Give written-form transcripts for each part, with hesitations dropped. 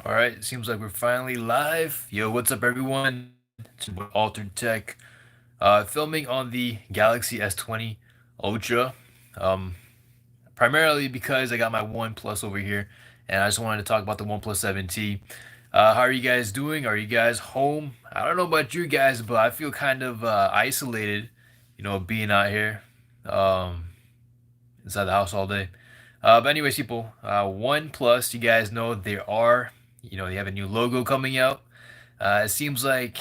All right, it seems like we're finally live. Yo, what's up, everyone? It's your boy Altered Tech, filming on the Galaxy S20 Ultra, um, primarily because I got my OnePlus over here, and I just wanted to talk about the OnePlus 7T. How are you guys doing? Are you guys home? I don't know about you guys, but I feel kind of isolated, being out here um, inside the house all day. But anyways, people, OnePlus, you guys know they have a new logo coming out. It seems like,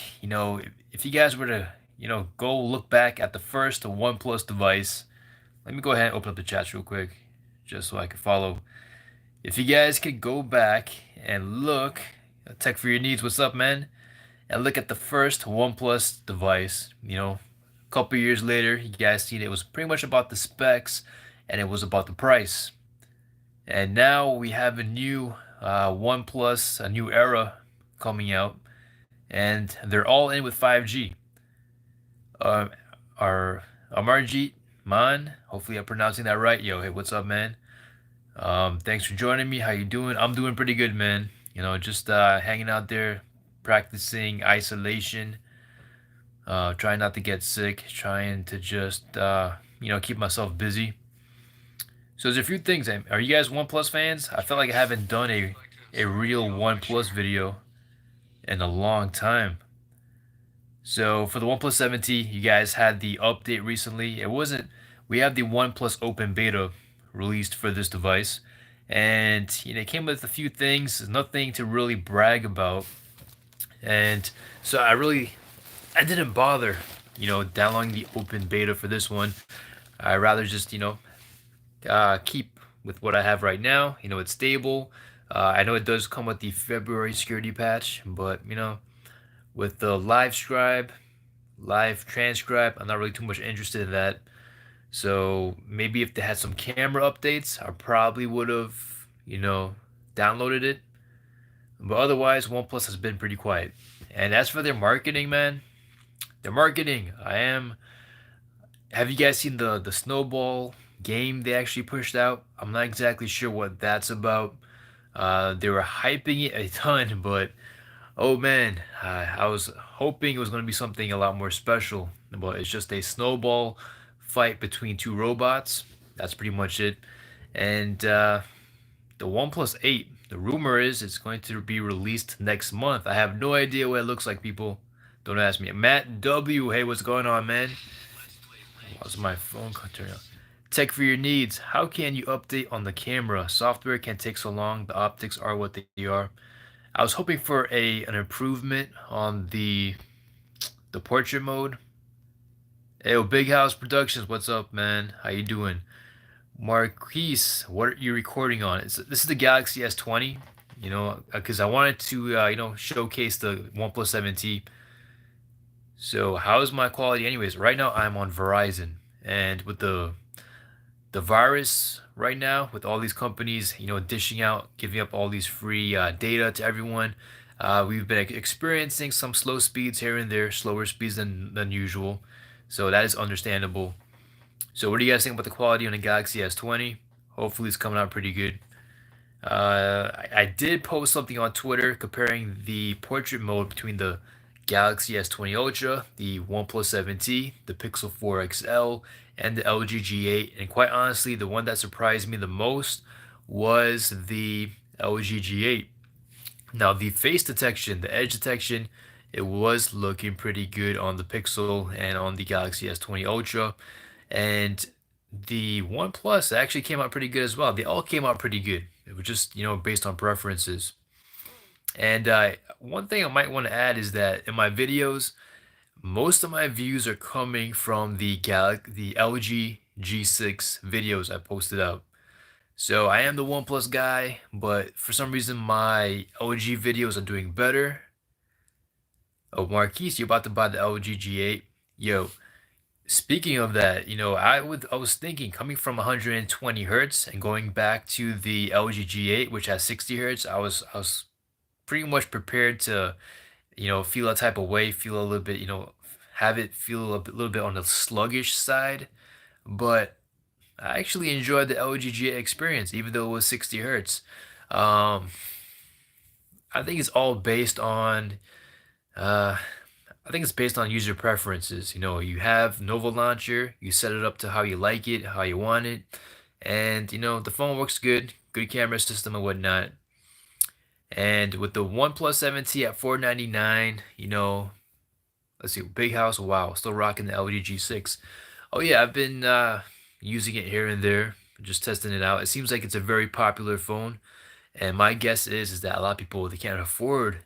if you guys were to, go look back at the first OnePlus device, let me go ahead and open up the chats real quick, just so I can follow. If you guys could go back and look, Tech for Your Needs, what's up, man? And look at the first OnePlus device, a couple years later, you guys seen it was pretty much about the specs and it was about the price. And now we have a new OnePlus, a new era coming out, and they're all in with 5G. Uh, our Amarjeet Man, hopefully I'm pronouncing that right. Yo, hey, what's up, man? Thanks for joining me. How you doing? I'm doing pretty good, man. Just hanging out there, practicing isolation, trying not to get sick, trying to just keep myself busy. So there's a few things. Are you guys OnePlus fans? I feel like I haven't done a real OnePlus video in a long time. So for the OnePlus 7T, you guys had the update recently. It wasn't. We have the OnePlus Open Beta released for this device, and it came with a few things. Nothing to really brag about, and so I didn't bother, downloading the Open Beta for this one. I rather just keep with what I have right now. It's stable. I know it does come with the February security patch, but with the live transcribe, I'm not really too much interested in that. So maybe if they had some camera updates, I probably would have, downloaded it. But otherwise, OnePlus has been pretty quiet. And as for their marketing, man, their marketing, I am. Have you guys seen the Snowball game they actually pushed out? I'm not exactly sure what that's about. They were hyping it a ton, but oh man, I was hoping it was going to be something a lot more special. But it's just a snowball fight between two robots. That's pretty much it. And the OnePlus 8, the rumor is it's going to be released next month. I have no idea what it looks like, people. Don't ask me. Matt W, hey, what's going on, man? Why's my phone turning on? Tech for your needs. How can you update on the camera? Software can take so long. The optics are what they are. I was hoping for an improvement on the portrait mode. Hey, Big House Productions, what's up, man? How you doing? Marquise, what are you recording on? This is the Galaxy S20, because I wanted to, showcase the OnePlus 7T. So how's my quality anyways? Right now I'm on Verizon, and with the virus right now, with all these companies, dishing out, giving up all these free data to everyone, we've been experiencing some slow speeds here and there, slower speeds than usual. So that is understandable. So what do you guys think about the quality on the Galaxy S20? Hopefully it's coming out pretty good. I did post something on Twitter comparing the portrait mode between the Galaxy S20 Ultra, the OnePlus 7T, the Pixel 4 XL, and the LG G8. And quite honestly, the one that surprised me the most was the LG G8. Now, the face detection, the edge detection, it was looking pretty good on the Pixel and on the Galaxy S20 Ultra. And the OnePlus actually came out pretty good as well. They all came out pretty good. It was just, based on preferences. And one thing I might want to add is that in my videos, most of my views are coming from the LG G6 videos I posted out. So I am the OnePlus guy, but for some reason my LG videos are doing better. Oh, Marquise, you're about to buy the LG G8. Yo, speaking of that, I was thinking coming from 120 hertz and going back to the LG G8, which has 60 hertz, I was pretty much prepared to, feel a type of way, feel a little bit, have it feel little bit on the sluggish side. But I actually enjoyed the LG G8 experience, even though it was 60 hertz. Um, I think it's all based on uh I think it's based on user preferences. You know, you have Nova Launcher, you set it up to how you like it, how you want it, and you know, the phone works good camera system and whatnot. And with the OnePlus 7T at 499, you know, let's see, Big House, wow, still rocking the LG G6. Oh yeah, I've been using it here and there, just testing it out. It seems like it's a very popular phone. And my guess is that a lot of people they can't afford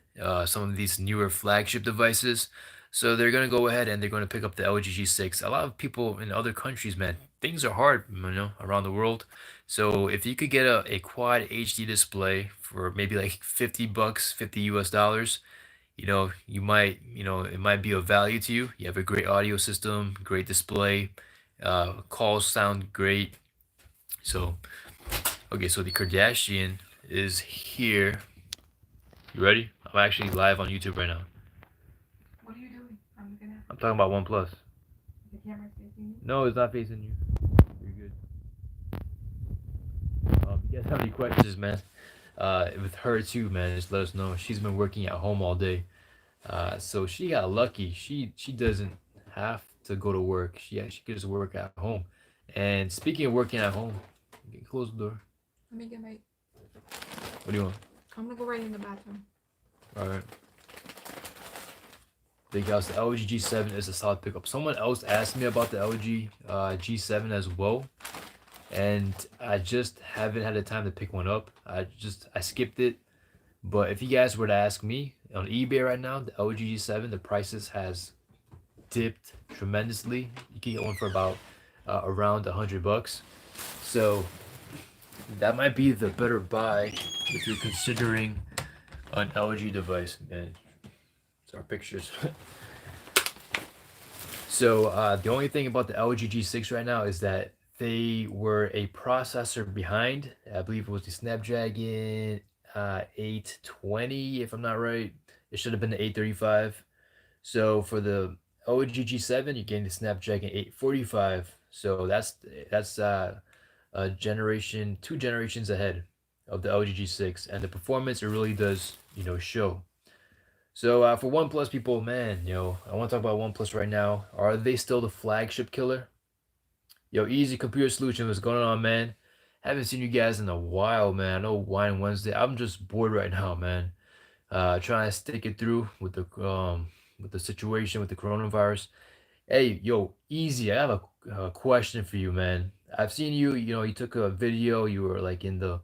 some of these newer flagship devices, so they're gonna go ahead and they're gonna pick up the LG G6. A lot of people in other countries, man, things are hard, you know, around the world. So if you could get a quad HD display for maybe like 50 bucks, 50 US dollars, you know, you might, you know, it might be of value to you. You have a great audio system, great display, calls sound great. So, okay, so the Kardashian is here. You ready? I'm actually live on YouTube right now. What are you doing? I'm looking at I'm talking about OnePlus. the camera's facing you. No, it's not facing you. You're good. If you guys have any questions, man, with her too, man, just let us know. She's been working at home all day, so she got lucky. She doesn't have to go to work. She could just work at home. And speaking of working at home, close the door. Let me get my. What do you want? I'm gonna go right in the bathroom. All right. Big house. The LG G7 is a solid pickup. Someone else asked me about the LG G7 as well, and I just haven't had the time to pick one up. I skipped it. But if you guys were to ask me on eBay right now, the LG G7, the prices has dipped tremendously. You can get one for about around 100 bucks. So that might be the better buy if you're considering an LG device. Man, it's our pictures. So the only thing about the LG G6 right now is that they were a processor behind. I believe it was the Snapdragon 820, if I'm not right. It should have been the 835. So for the LG G7, you're getting the Snapdragon 845. So that's a generation, two generations ahead of the LG G6, and the performance it really does, you know, show. So for OnePlus people, man, yo, I want to talk about OnePlus right now. Are they still the flagship killer? Yo, Easy Computer Solution, what's going on, man? Haven't seen you guys in a while, man. I know Wine Wednesday. I'm just bored right now, man. Trying to stick it through with the situation with the coronavirus. Hey, yo, Easy, I have a question for you, man. I've seen you, you know, you took a video, you were like in the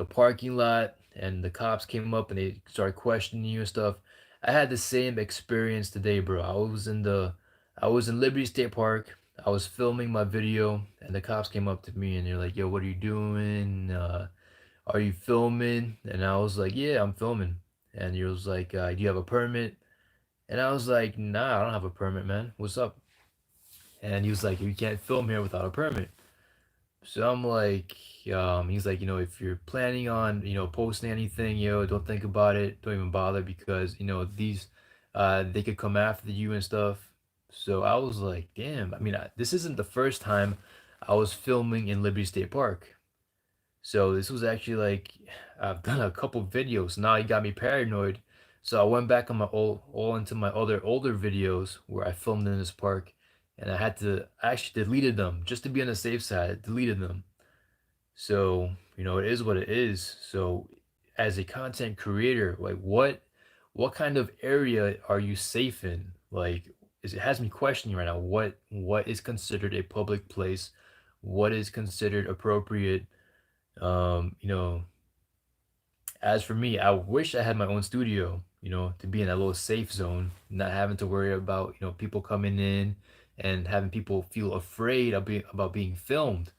parking lot and the cops came up and they started questioning you and stuff. I had the same experience today, bro. I was in Liberty State Park. I was filming my video and the cops came up to me and they're like, "Yo, what are you doing? Are you filming?" And I was like, "Yeah, I'm filming." And he was like, "Do you have a permit?" And I was like, "Nah, I don't have a permit, man. What's up?" And he was like, "You can't film here without a permit." So I'm like, he's like, you know, if you're planning on, you know, posting anything, yo, don't think about it. Don't even bother because, you know, they could come after you and stuff. So I was like, damn. I mean, this isn't the first time I was filming in Liberty State Park. So this was actually like I've done a couple videos. Now he got me paranoid. So I went back on my all into my other older videos where I filmed in this park, and I actually deleted them just to be on the safe side. I deleted them. So you know it is what it is. So as a content creator, like what kind of area are you safe in? Like it has me questioning right now. What is considered a public place? What is considered appropriate? You know, as for me, I wish I had my own studio, you know, to be in that little safe zone, not having to worry about, you know, people coming in and having people feel afraid about being filmed.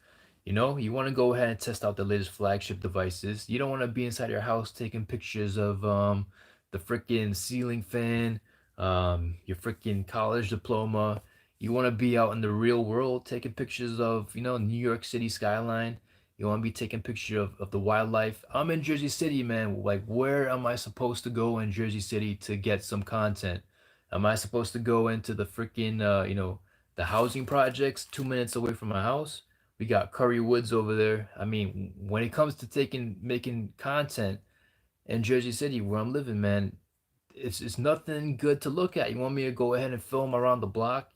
You know, you want to go ahead and test out the latest flagship devices. You don't want to be inside your house taking pictures of the freaking ceiling fan, your freaking college diploma. You want to be out in the real world taking pictures of, you know, New York City skyline. You want to be taking picture of the wildlife. I'm in Jersey City, man. Like, where am I supposed to go in Jersey City to get some content? Am I supposed to go into the freaking, you know, the housing projects 2 minutes away from my house? We got Curry Woods over there. I mean, when it comes to making content in Jersey City where I'm living, man, it's nothing good to look at. You want me to go ahead and film around the block,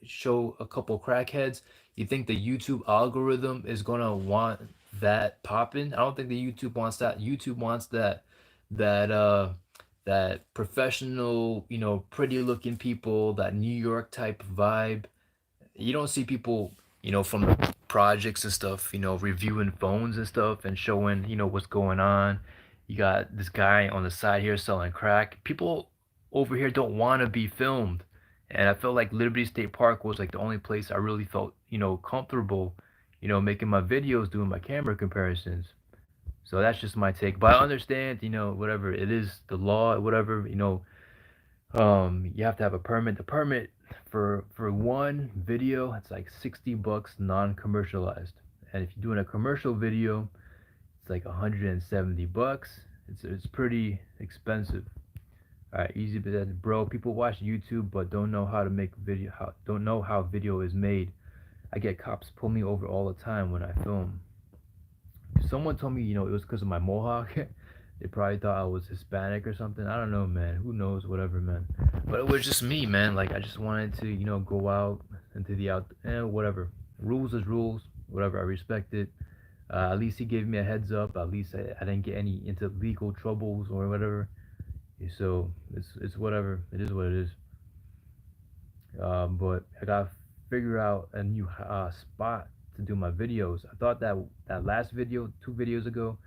show a couple crackheads? You think the YouTube algorithm is gonna want that popping? I don't think the YouTube wants that. YouTube wants that that professional, pretty looking people, that New York type vibe. You don't see people, from the projects and stuff, reviewing phones and stuff and showing, what's going on. You got this guy on the side here selling crack. People over here don't want to be filmed. And I felt like Liberty State Park was like the only place I really felt, comfortable, making my videos, doing my camera comparisons. So that's just my take. But I understand, whatever it is, the law, whatever, you have to have a permit. The permit for one video, it's like $60 non-commercialized. And if you're doing a commercial video, it's like $170. It's pretty expensive. All right, easy, but bro, people watch YouTube but don't know how to make video. Don't know how video is made. I get cops pull me over all the time when I film. Someone told me, it was because of my mohawk. They probably thought I was Hispanic or something. I don't know, man. Who knows? Whatever, man. But it was just me, man. Like I just wanted to, go out into the whatever. Rules is rules. Whatever. I respect it. At least he gave me a heads up. At least I didn't get any into legal troubles or whatever. So it's whatever. It is what it is. But I gotta figure out a new spot to do my videos. I thought that last video, 2 videos ago,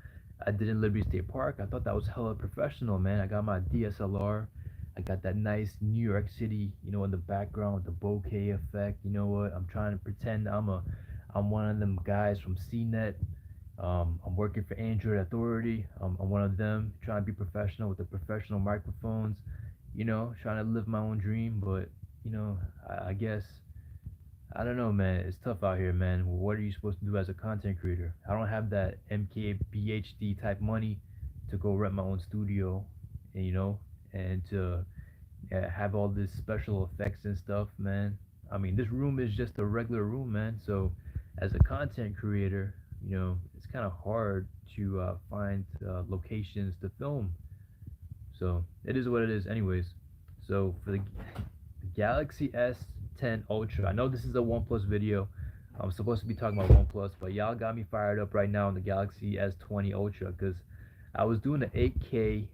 I did in Liberty State Park. I thought that was hella professional, man. I got my DSLR. I got that nice New York City, in the background with the bokeh effect. You know what? I'm trying to pretend I'm one of them guys from CNET. I'm working for Android Authority. I'm one of them, trying to be professional with the professional microphones. Trying to live my own dream. But I guess I don't know, man. It's tough out here, man. What are you supposed to do as a content creator? I don't have that MKBHD type money to go rent my own studio, and to have all this special effects and stuff, man. I mean, this room is just a regular room, man. So, as a content creator, it's kind of hard to find locations to film. So, it is what it is, anyways. So, for the Galaxy S10 Ultra. I know this is a OnePlus video. I'm supposed to be talking about OnePlus, but y'all got me fired up right now on the Galaxy S20 Ultra because I was doing an 8K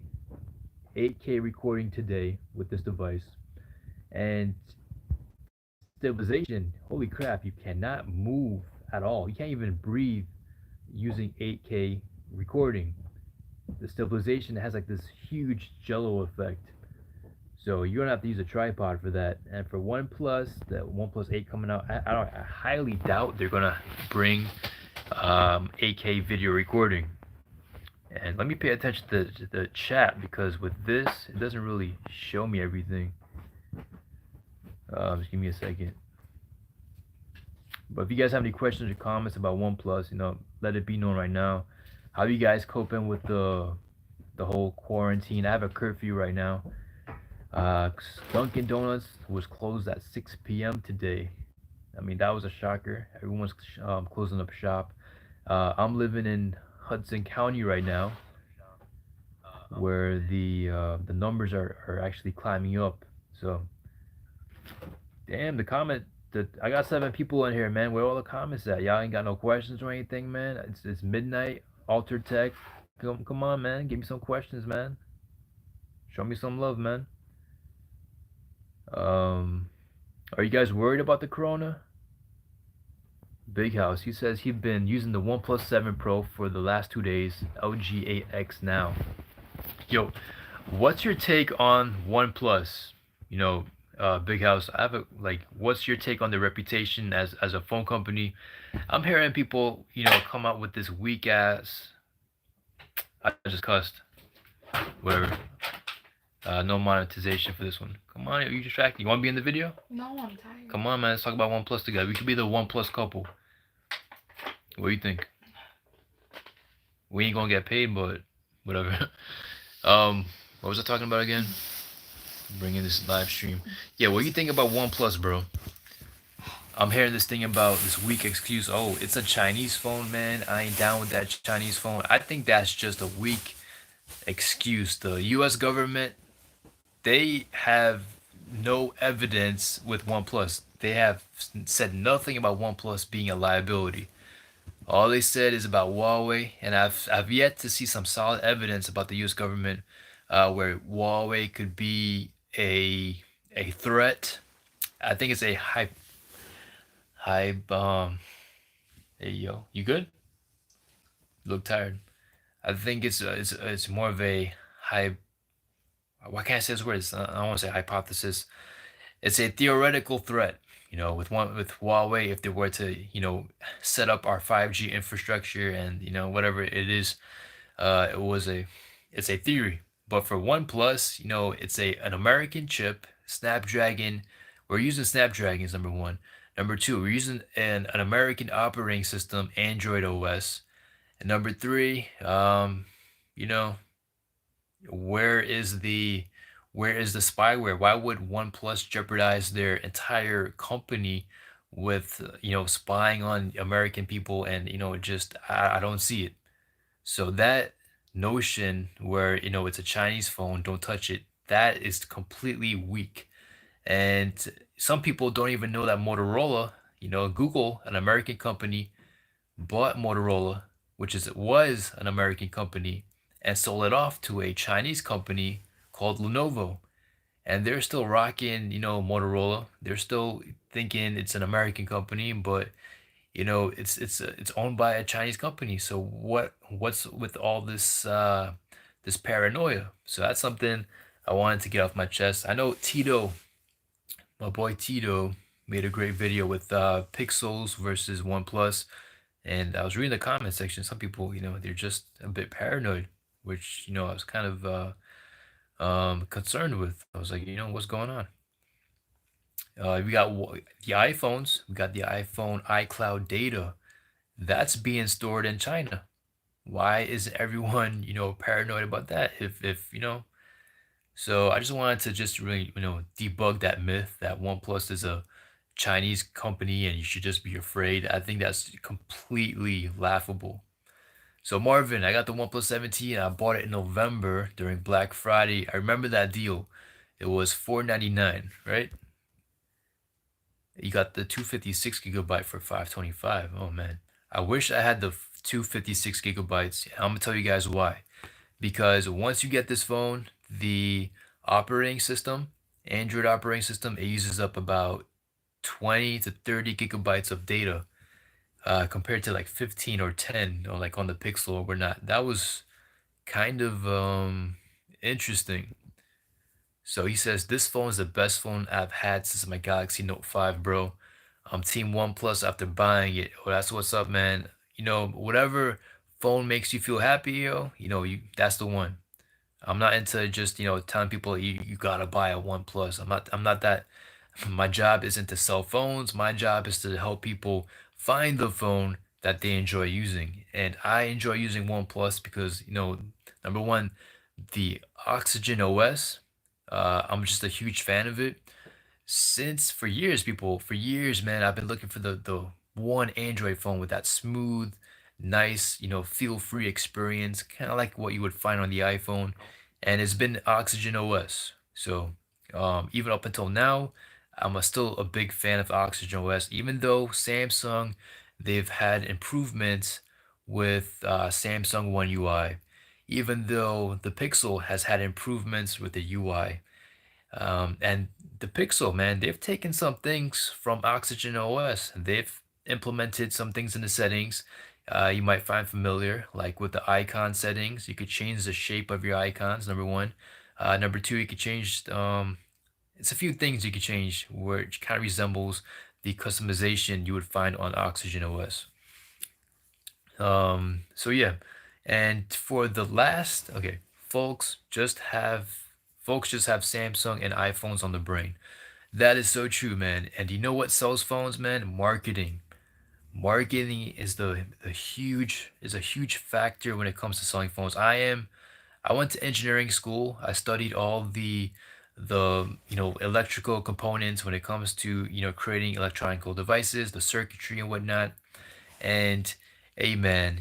recording today with this device, and stabilization. Holy crap! You cannot move at all. You can't even breathe using 8K recording. The stabilization has like this huge jello effect. So you're gonna have to use a tripod for that. And for OnePlus, the OnePlus 8 coming out, I highly doubt they're gonna bring 8K video recording. And let me pay attention to the chat because with this, it doesn't really show me everything. Just give me a second. But if you guys have any questions or comments about OnePlus, let it be known right now. How are you guys coping with the whole quarantine? I have a curfew right now. Dunkin' Donuts was closed at 6 p.m. today. I mean, that was a shocker. Everyone's closing up shop. I'm living in Hudson County right now, where the numbers are actually climbing up. So, damn, the comment that I got 7 people in here, man. Where all the comments at? Y'all ain't got no questions or anything, man. It's midnight. Altered Tech, come on, man. Give me some questions, man. Show me some love, man. Are you guys worried about the corona? Big House, he says he's been using the OnePlus 7 Pro for the last 2 days. LG 8X now. Yo, what's your take on OnePlus? Big House, I have what's your take on the reputation as a phone company? I'm hearing people, come out with this weak ass. I just cussed. Whatever. No monetization for this one. Come on, you distracted. You want to be in the video? No, I'm tired. Come on, man. Let's talk about OnePlus together. We could be the OnePlus couple. What do you think? We ain't gonna get paid, but whatever. What was I talking about again? Bringing this live stream. Yeah, what do you think about OnePlus, bro? I'm hearing this thing about this weak excuse. Oh, it's a Chinese phone, man. I ain't down with that Chinese phone. I think that's just a weak excuse. The U.S. government, they have no evidence with OnePlus. They have said nothing about OnePlus being a liability. All they said is about Huawei, and I've yet to see some solid evidence about the U.S. government where Huawei could be a threat. I think it's a high. Hey yo, you good? You look tired. I think it's more of a high. Why can't I say this word? I don't want to say hypothesis. It's a theoretical threat. With Huawei, if they were to set up our 5G infrastructure and whatever it is, it was a it's a theory. But for OnePlus, it's an American chip, Snapdragon. We're using Snapdragons, number one. Number two, we're using an American operating system, Android OS. And number three, you know, where is the where is the spyware? Why would OnePlus jeopardize their entire company with spying on American people? And just I don't see it. So that notion where it's a Chinese phone, don't touch it, that is completely weak. And some people don't even know that Motorola, Google, an American company, bought Motorola, which was an American company, and sold it off to a Chinese company called Lenovo. And they're still rocking, Motorola. They're still thinking it's an American company, but it's owned by a Chinese company. So what's with all this paranoia? So that's something I wanted to get off my chest. I know Tito, my boy Tito, made a great video with Pixels versus OnePlus, and I was reading the comment section. Some people, they're just a bit paranoid, which I was kind of concerned with. I was like, what's going on? We got the iPhones. We got the iPhone iCloud data that's being stored in China. Why isn't everyone, paranoid about that? If. So I just wanted to just really, debug that myth that OnePlus is a Chinese company and you should just be afraid. I think that's completely laughable. So Marvin, I got the OnePlus 17. I bought it in November during Black Friday. I remember that deal. It was 499, right? You got the 256 gigabyte for 525. Oh man. I wish I had the 256 gigabytes. I'm gonna tell you guys why. Because once you get this phone, the operating system, Android operating system, it uses up about 20 to 30 gigabytes of data compared to like 15 or 10 or like on the Pixel or whatnot. That was kind of interesting. So he says this phone is the best phone I've had since my Galaxy Note 5, bro. I'm Team OnePlus after buying it. Oh, that's what's up, man. Whatever phone makes you feel happy, that's the one. I'm not into just, telling people you gotta buy a OnePlus. I'm not that. My job isn't to sell phones. My job is to help people find the phone that they enjoy using. And I enjoy using OnePlus because, number one, the Oxygen OS, I'm just a huge fan of it. Since for years, for years, man, I've been looking for the one Android phone with that smooth, nice, feel-free experience, kind of like what you would find on the iPhone, and it's been Oxygen OS. So even up until now, still a big fan of Oxygen OS, even though Samsung, they've had improvements with Samsung One UI, even though the Pixel has had improvements with the UI. And the Pixel, man, they've taken some things from Oxygen OS. They've implemented some things in the settings you might find familiar, like with the icon settings. You could change the shape of your icons, number one. Number two, you could change, it's a few things you could change where it kind of resembles the customization you would find on Oxygen OS. So yeah, and for the last, okay, folks just have Samsung and iPhones on the brain. That is so true, man. And you know what sells phones, man? Marketing. Marketing is a huge factor when it comes to selling phones. I went to engineering school. I studied all the electrical components when it comes to creating electronic devices, the circuitry and whatnot. And hey man,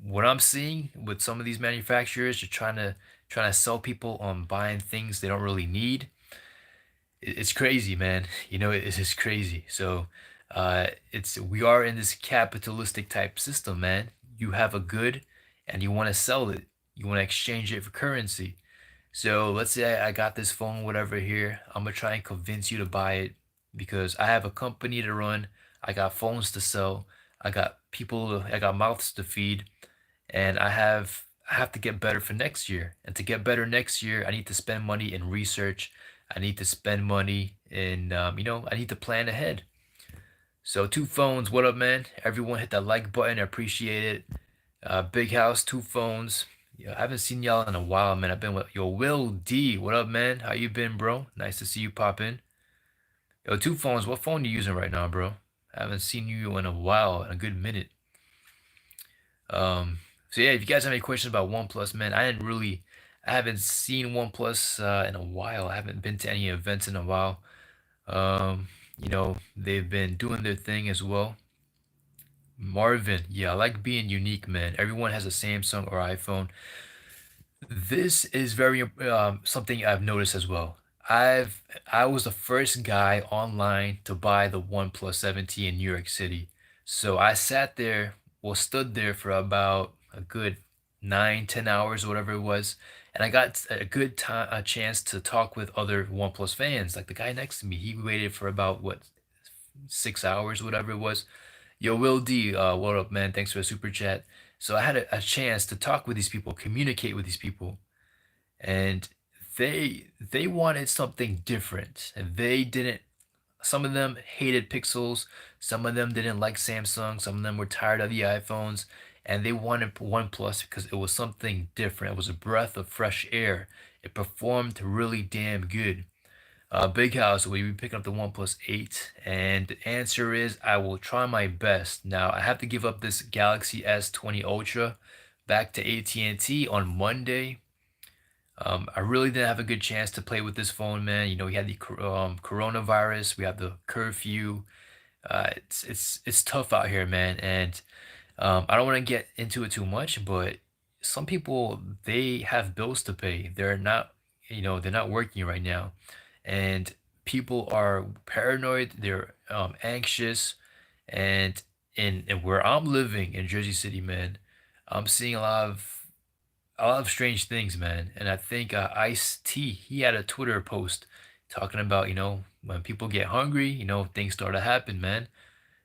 what I'm seeing with some of these manufacturers, you're trying to sell people on buying things they don't really need. It's crazy, man. It's just crazy. So, it's we are in this capitalistic type system, man. You have a good, and you want to sell it. You want to exchange it for currency. So let's say I got this phone, whatever here. I'm gonna try and convince you to buy it because I have a company to run. I got phones to sell. I got people. I got mouths to feed, and I have to get better for next year. And to get better next year, I need to spend money in research. I need to spend money in, I need to plan ahead. So two phones, what up, man? Everyone hit that like button. I appreciate it. Big house, two phones. Yeah, I haven't seen y'all in a while, man. I've been with yo Will D. What up, man? How you been, bro? Nice to see you pop in. Yo, two phones. What phone you using right now, bro? I haven't seen you in a while, in a good minute. So yeah, if you guys have any questions about OnePlus, man, I haven't seen OnePlus in a while. I haven't been to any events in a while. They've been doing their thing as well. Marvin, yeah, I like being unique, man. Everyone has a Samsung or iPhone. This is very something I've noticed as well. I was the first guy online to buy the OnePlus 7T in New York City. So I sat there, well, stood there for about a good 9, 10 hours, whatever it was, and I got a good time, a chance to talk with other OnePlus fans. Like the guy next to me, he waited for about what 6 hours, whatever it was. Yo, Will D, what up, man? Thanks for the super chat. So I had a chance to talk with these people, communicate with these people, and they wanted something different. And they didn't. Some of them hated Pixels. Some of them didn't like Samsung. Some of them were tired of the iPhones, and they wanted OnePlus because it was something different. It was a breath of fresh air. It performed really damn good. Big House, will you be picking up the OnePlus 8? And the answer is I will try my best. Now, I have to give up this Galaxy S20 Ultra back to AT&T on Monday. I really didn't have a good chance to play with this phone, man. We had the coronavirus, we have the curfew. It's tough out here, man. And I don't want to get into it too much, but some people they have bills to pay. They're not working right now, and people are paranoid. They're anxious, and in where I'm living in Jersey City, man, I'm seeing a lot of strange things, man. And I think Ice T he had a Twitter post talking about when people get hungry, things start to happen, man.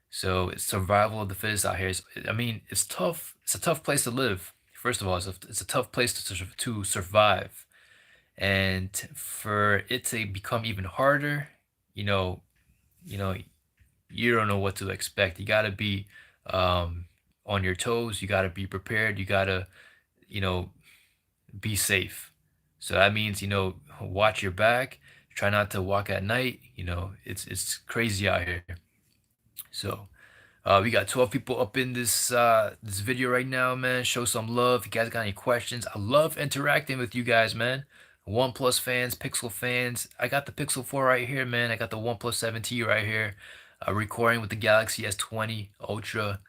So it's survival of the fittest out here. I mean, it's tough. It's a tough place to live. First of all, it's a tough place to survive, and for it to become even harder, you know, you know, you don't know what to expect. You gotta be um, on your toes. You gotta be prepared. You gotta, you know, be safe. So that means watch your back. Try not to walk at night. It's crazy out here. So. We got 12 people up in this video right now, man. Show some love. If you guys got any questions, I love interacting with you guys, man. OnePlus fans, Pixel fans. I got the Pixel 4 right here, man. I got the OnePlus 7T right here. Recording with the Galaxy S20 Ultra.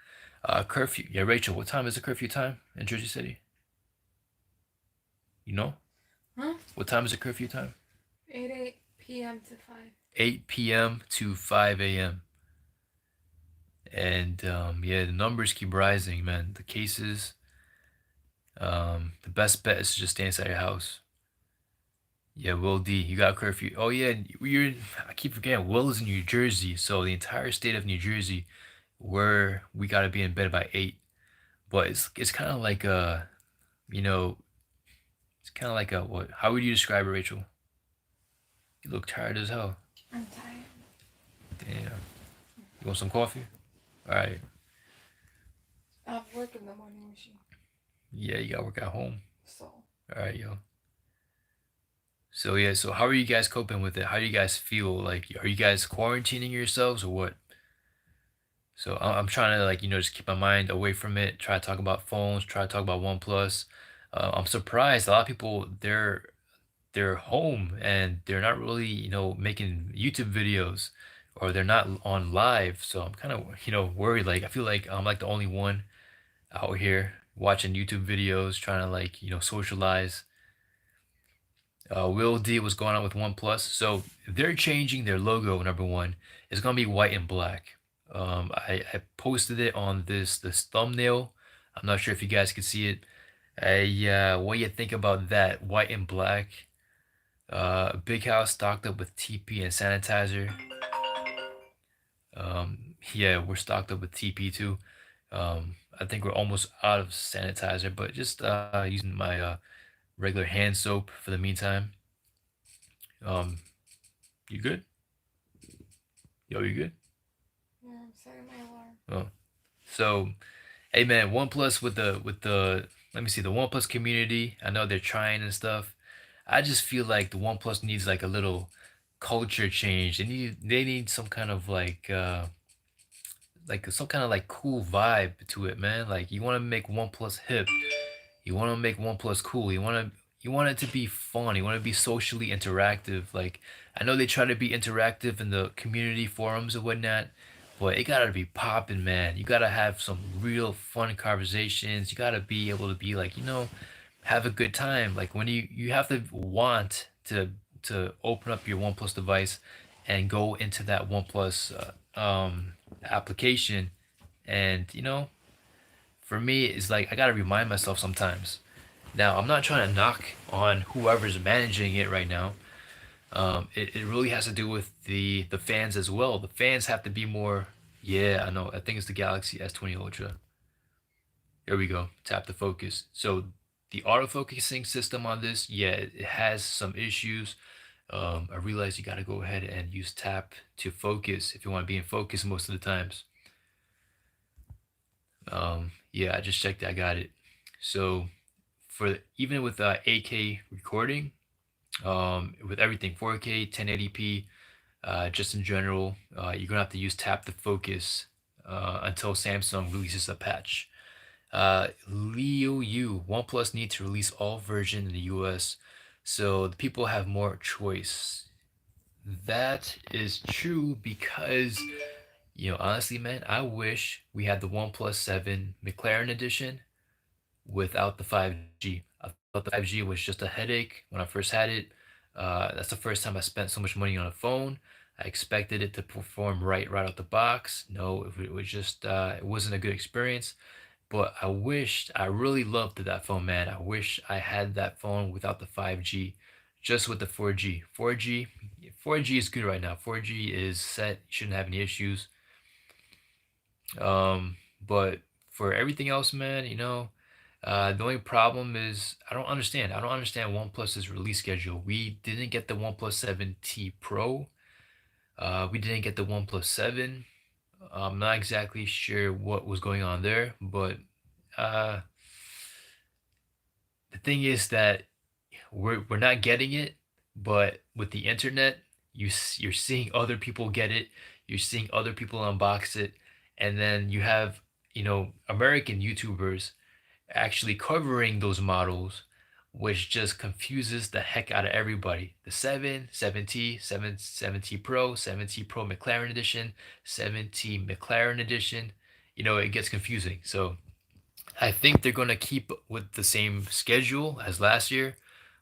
Curfew. Yeah, Rachel, what time is the curfew time in Jersey City? You know? Huh? What time is the curfew time? 8 p.m. to 5. 8 p.m. to 5 a.m. And yeah, the numbers keep rising, man. The cases, the best bet is to just stay inside your house. Yeah, Will D, you got curfew. Oh yeah, I keep forgetting Will is in New Jersey, so the entire state of New Jersey, where we gotta be in bed by 8. But it's kind of like you know, it's kind of like a what? How would you describe it, Rachel? You look tired as hell. I'm tired. Damn. You want some coffee? All right. I have work in the morning machine. Yeah, you gotta work at home. So. All right, yo. So yeah, so how are you guys coping with it? How do you guys feel? Like, are you guys quarantining yourselves or what? So I'm trying to like, just keep my mind away from it. Try to talk about phones. Try to talk about OnePlus. I'm surprised a lot of people they're home and they're not really making YouTube videos or they're not on live. So I'm kind of worried. Like I feel like I'm like the only one out here. watching YouTube videos, trying to socialize. Will D, what's going on with OnePlus? So they're changing their logo. Number one, it's gonna be white and black. I posted it on this thumbnail. I'm not sure if you guys can see it. What do you think about that? White and black. Big house stocked up with TP and sanitizer. Yeah, we're stocked up with TP too. I think we're almost out of sanitizer, but just using my regular hand soap for the meantime. Um, you good? Yo, you good? Yeah, I'm setting my alarm. Oh, so hey man, OnePlus with the let me see the OnePlus community. I know they're trying and stuff. I just feel like the OnePlus needs like a little culture change. They need some kind of like some kind of like cool vibe to it, man. Like you want to make OnePlus hip. You want to make OnePlus cool. You want it to be fun. You want to be socially interactive. Like I know they try to be interactive in the community forums and whatnot, but it gotta be popping, man. You gotta have some real fun conversations. You gotta be able to be like, have a good time. Like when you have to want to open up your OnePlus device and go into that OnePlus application, and for me, it's like I gotta remind myself sometimes. Now, I'm not trying to knock on whoever's managing it right now. It really has to do with the fans as well. The fans have to be more. Yeah, I know. I think it's the Galaxy S20 Ultra. There we go. Tap to focus. So the autofocusing system on this, yeah, it has some issues. I realize you got to go ahead and use tap to focus if you want to be in focus most of the times. Yeah, I just checked. I got it. So even with 8K recording, with everything 4K, 1080p, just in general, you're gonna have to use tap to focus until Samsung releases a patch. Liu Yu, OnePlus needs to release all version in the US so the people have more choice. That is true because, honestly, man, I wish we had the OnePlus 7 McLaren edition without the 5G. I thought the 5G was just a headache when I first had it. That's the first time I spent so much money on a phone. I expected it to perform right out the box. No, it was just it wasn't a good experience. But I really loved that phone, man. I wish I had that phone without the 5G, just with the 4G. 4G is good right now. 4G is set. Shouldn't have any issues. But for everything else, man, the only problem is I don't understand. I don't understand OnePlus's release schedule. We didn't get the OnePlus 7T Pro. We didn't get the OnePlus 7. I'm not exactly sure what was going on there, but uh, the thing is that we're not getting it. But with the internet, you're seeing other people get it. You're seeing other people unbox it, and then you have American YouTubers actually covering those models, which just confuses the heck out of everybody. The 7, 7T, 7T Pro, 7T Pro McLaren Edition, 7T McLaren Edition. It gets confusing. So I think they're going to keep with the same schedule as last year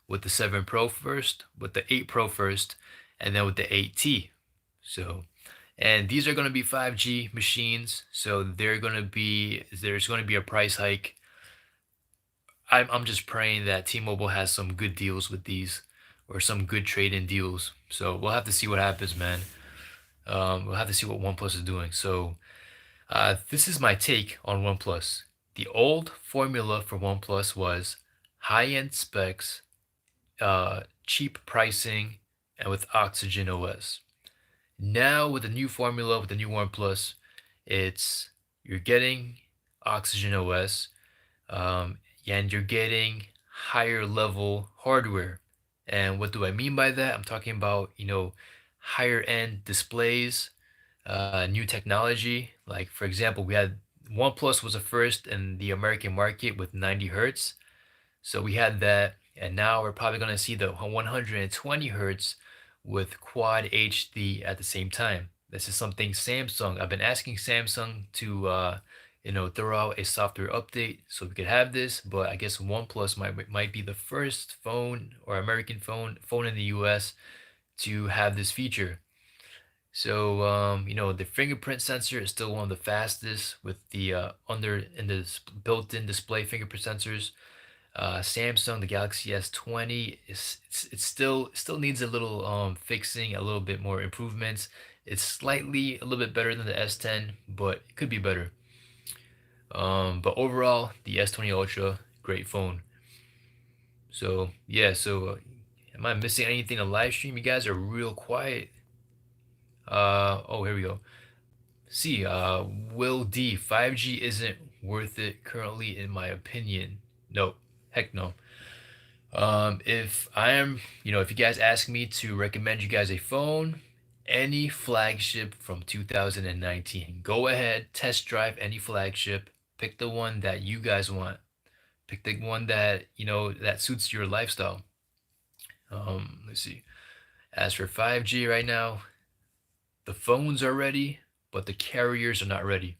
with the 7 Pro first, with the 8 Pro first, and then with the 8T. So, and these are going to be 5G machines, so there's going to be a price hike. I'm just praying that T-Mobile has some good deals with these or some good trade-in deals. So we'll have to see what happens, man. We'll have to see what OnePlus is doing. So this is my take on OnePlus. The old formula for OnePlus was high-end specs, cheap pricing, and with Oxygen OS. Now with the new formula, with the new OnePlus, you're getting Oxygen OS, and you're getting higher level hardware. And what do I mean by that? I'm talking about, higher end displays, new technology. Like for example, we had OnePlus was the first in the American market with 90 hertz. So we had that, and now we're probably going to see the 120 hertz with quad HD at the same time. This is something Samsung. I've been asking Samsung to throw out a software update so we could have this. But I guess OnePlus might be the first phone or American phone in the U.S. to have this feature. So the fingerprint sensor is still one of the fastest with the under in the built-in display fingerprint sensors. Samsung, the Galaxy S20 it still needs a little fixing, a little bit more improvements. It's slightly a little bit better than the S10, but it could be better. But overall, the S20 Ultra, great phone. So yeah, am I missing anything on live stream? You guys are real quiet. Oh, here we go. See, Will D, 5G isn't worth it currently, in my opinion. No, heck no. If you guys ask me to recommend you guys a phone, any flagship from 2019, go ahead, test drive any flagship, pick the one that you guys want, pick the one that, that suits your lifestyle. Let's see. As for 5G right now, the phones are ready, but the carriers are not ready.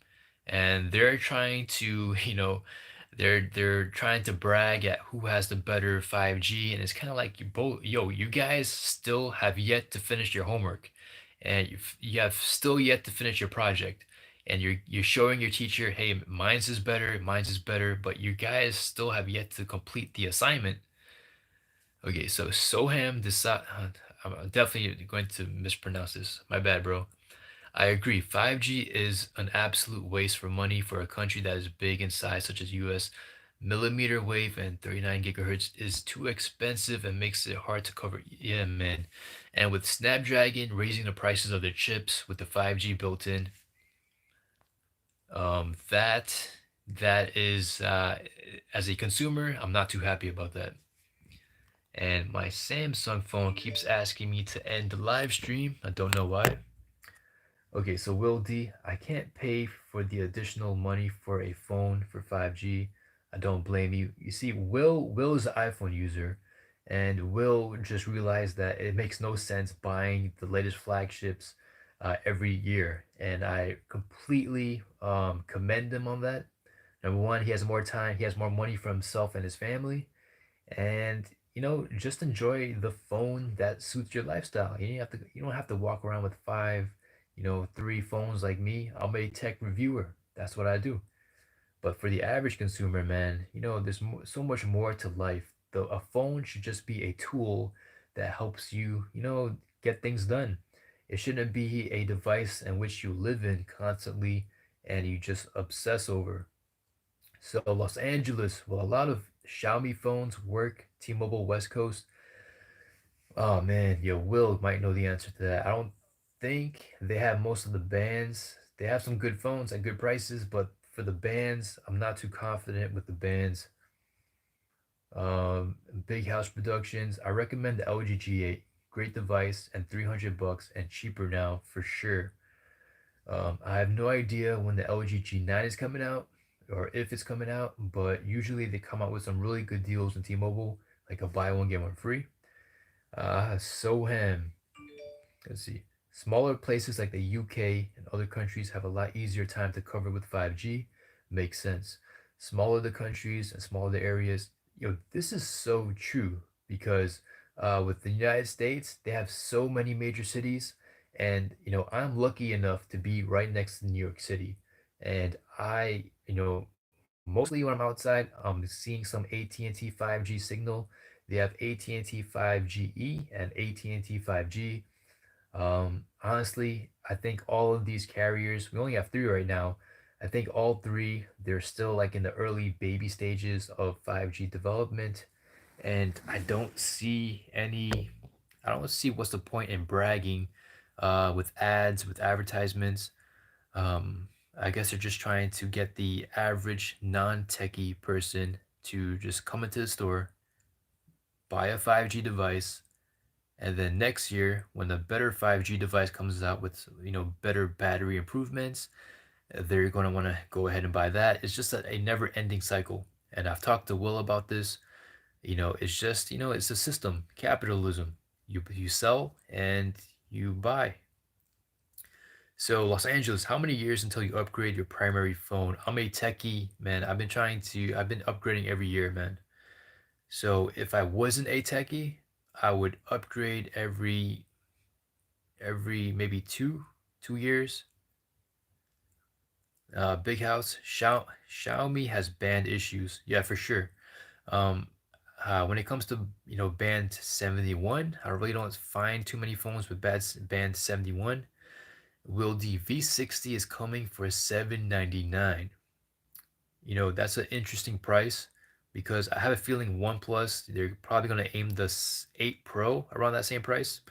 And they're trying to, they're trying to brag at who has the better 5G, and it's kind of like you guys still have yet to finish your homework, and you have still yet to finish your project, and you're showing your teacher, hey, mine's is better, but you guys still have yet to complete the assignment. Okay, so Soham Desai, I'm definitely going to mispronounce this. My bad, bro. I agree. 5G is an absolute waste for money for a country that is big in size, such as US. Millimeter wave and 39 gigahertz is too expensive and makes it hard to cover. Yeah, man. And with Snapdragon raising the prices of their chips with the 5G built in, that is, as a consumer, I'm not too happy about that. And my Samsung phone keeps asking me to end the live stream. I don't know why. Okay, so Will D, I can't pay for the additional money for a phone for 5G. I don't blame you. You see, Will is an iPhone user, and Will just realized that it makes no sense buying the latest flagships every year, and I completely commend him on that. Number one, he has more time, he has more money for himself and his family, and just enjoy the phone that suits your lifestyle. You don't have to walk around with five, three phones like me. I'm a tech reviewer. That's what I do. But for the average consumer, man, there's so much more to life. A phone should just be a tool that helps you, get things done. It shouldn't be a device in which you live in constantly and you just obsess over. So Los Angeles, well, a lot of Xiaomi phones work. T-Mobile West Coast. Oh man, yo, Will might know the answer to that. I don't think they have most of the bands. They have some good phones at good prices, but for the bands, I'm not too confident with the bands. Big House Productions. I recommend the LG G8. Great device and 300 bucks and cheaper now for sure. I have no idea when the LG G9 is coming out or if it's coming out, but usually they come out with some really good deals in T-Mobile, like a buy one get one free. Soham. Let's see. Smaller places like the UK and other countries have a lot easier time to cover with 5G. Makes sense. Smaller the countries and smaller the areas. This is so true because with the United States, they have so many major cities, and I'm lucky enough to be right next to New York City, and mostly when I'm outside, I'm seeing some AT&T 5G signal. They have AT&T 5GE and AT&T 5G. Honestly, I think all of these carriers, we only have three right now. I think all three, they're still like in the early baby stages of 5G development. And I don't see what's the point in bragging with ads, with advertisements. I guess they're just trying to get the average non-techie person to just come into the store, buy a 5G device, and then next year, when the better 5G device comes out with better battery improvements, they're going to want to go ahead and buy that. It's just a never-ending cycle. And I've talked to Will about this. It's just it's a system, capitalism. You sell and you buy. So Los Angeles, how many years until you upgrade your primary phone? I'm a techie, man. I've been upgrading every year, man. So if I wasn't a techie, I would upgrade every maybe two years. Big house. Xiaomi has band issues. Yeah, for sure. Um, when it comes to band 71, I really don't find too many phones with band 71. Will the V60 is coming for 799. That's an interesting price because I have a feeling OnePlus, they're probably going to aim the 8 Pro around that same price.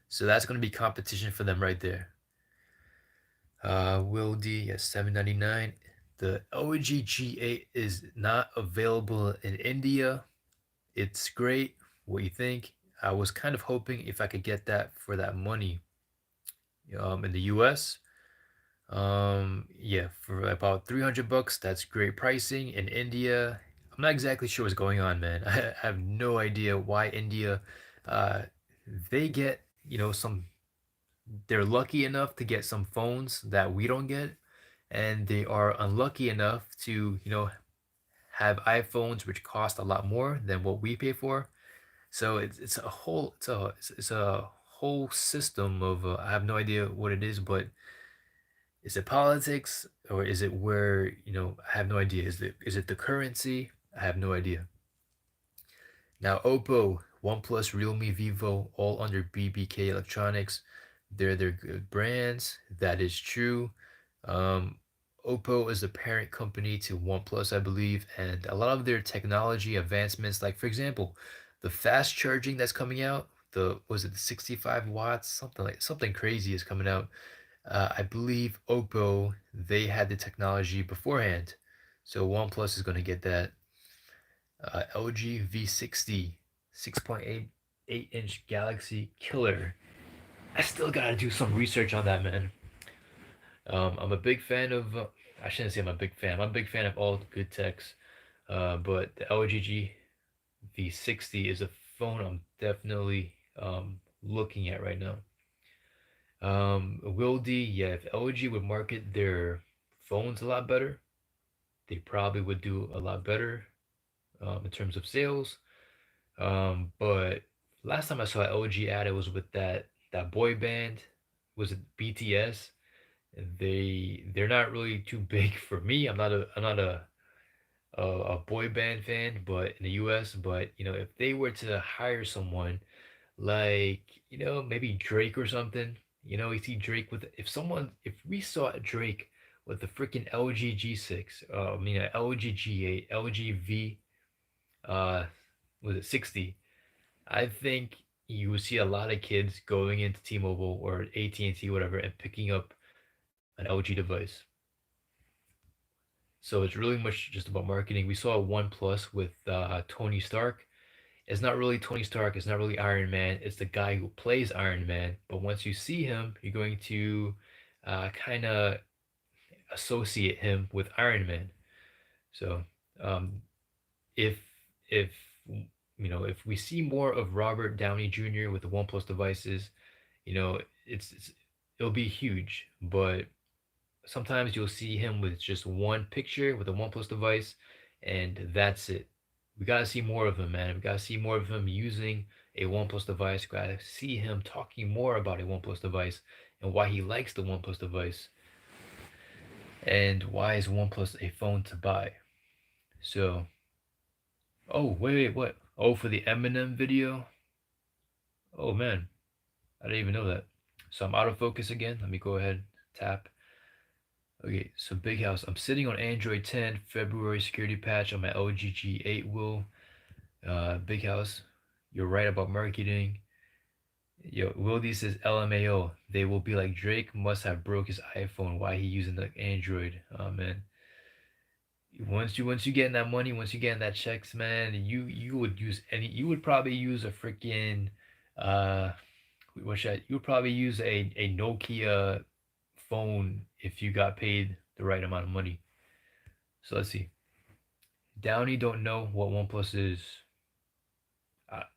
So that's going to be competition for them right there. Will D at 799. The OG G8 is not available in India. It's great. What you think? I was kind of hoping if I could get that for that money in the US. Yeah, for about 300 bucks, that's great pricing. In India, I'm not exactly sure what's going on, man. I have no idea why India, uh, they get, they're lucky enough to get some phones that we don't get, and they are unlucky enough to, have iPhones which cost a lot more than what we pay for. So it's a whole system of I have no idea what it is, but is it politics or is it where I have no idea. Is it the currency? I have no idea. Now Oppo, OnePlus, Realme, Vivo, all under BBK Electronics. They're good brands. That is true. Um, Oppo is the parent company to OnePlus, I believe, and a lot of their technology advancements, like for example, the fast charging that's coming out, the was it the 65 watts, something crazy is coming out. I believe Oppo they had the technology beforehand, so OnePlus is going to get that. LG V60 6.88-inch Galaxy Killer. I still gotta do some research on that, man. I'm a big fan of. I shouldn't say I'm a big fan. I'm a big fan of all the good techs. But the LG V60 is a phone I'm definitely looking at right now. Will D, yeah, if LG would market their phones a lot better, they probably would do a lot better in terms of sales. But last time I saw an LG ad, it was with that boy band. Was it BTS? They're not really too big for me. I'm not a boy band fan, but in the US, but if they were to hire someone like, maybe Drake or something, you see Drake with if we saw Drake with the freaking LG G6, I mean a LG G8, LG V was it 60? I think you will see a lot of kids going into T-Mobile or AT&T, whatever, and picking up an LG device. So it's really much just about marketing. We saw OnePlus with Tony Stark. It's not really Tony Stark. It's not really Iron Man. It's the guy who plays Iron Man. But once you see him, you're going to kind of associate him with Iron Man. So um, if if if we see more of Robert Downey Jr. with the OnePlus devices, you know, it'll be huge. But sometimes you'll see him with just one picture with a OnePlus device, and that's it. We gotta see more of him, man. We gotta see more of him using a OnePlus device. We gotta see him talking more about a OnePlus device and why he likes the OnePlus device and why is OnePlus a phone to buy. So, oh wait, what? Oh, for the Eminem video. Oh man, I didn't even know that. So I'm out of focus again. Let me go ahead tap. Okay, so Big House. I'm sitting on Android 10 February security patch on my LG G8 will. Big House, you're right about marketing. Yo, Wildy says LMAO. They will be like Drake must have broke his iPhone. Why he using the Android? Oh man. Once you get in that money, once you get in that checks, man, you would use you would probably use a freaking uh you would probably use a Nokia phone if you got paid the right amount of money. So let's see. Downey don't know what OnePlus is.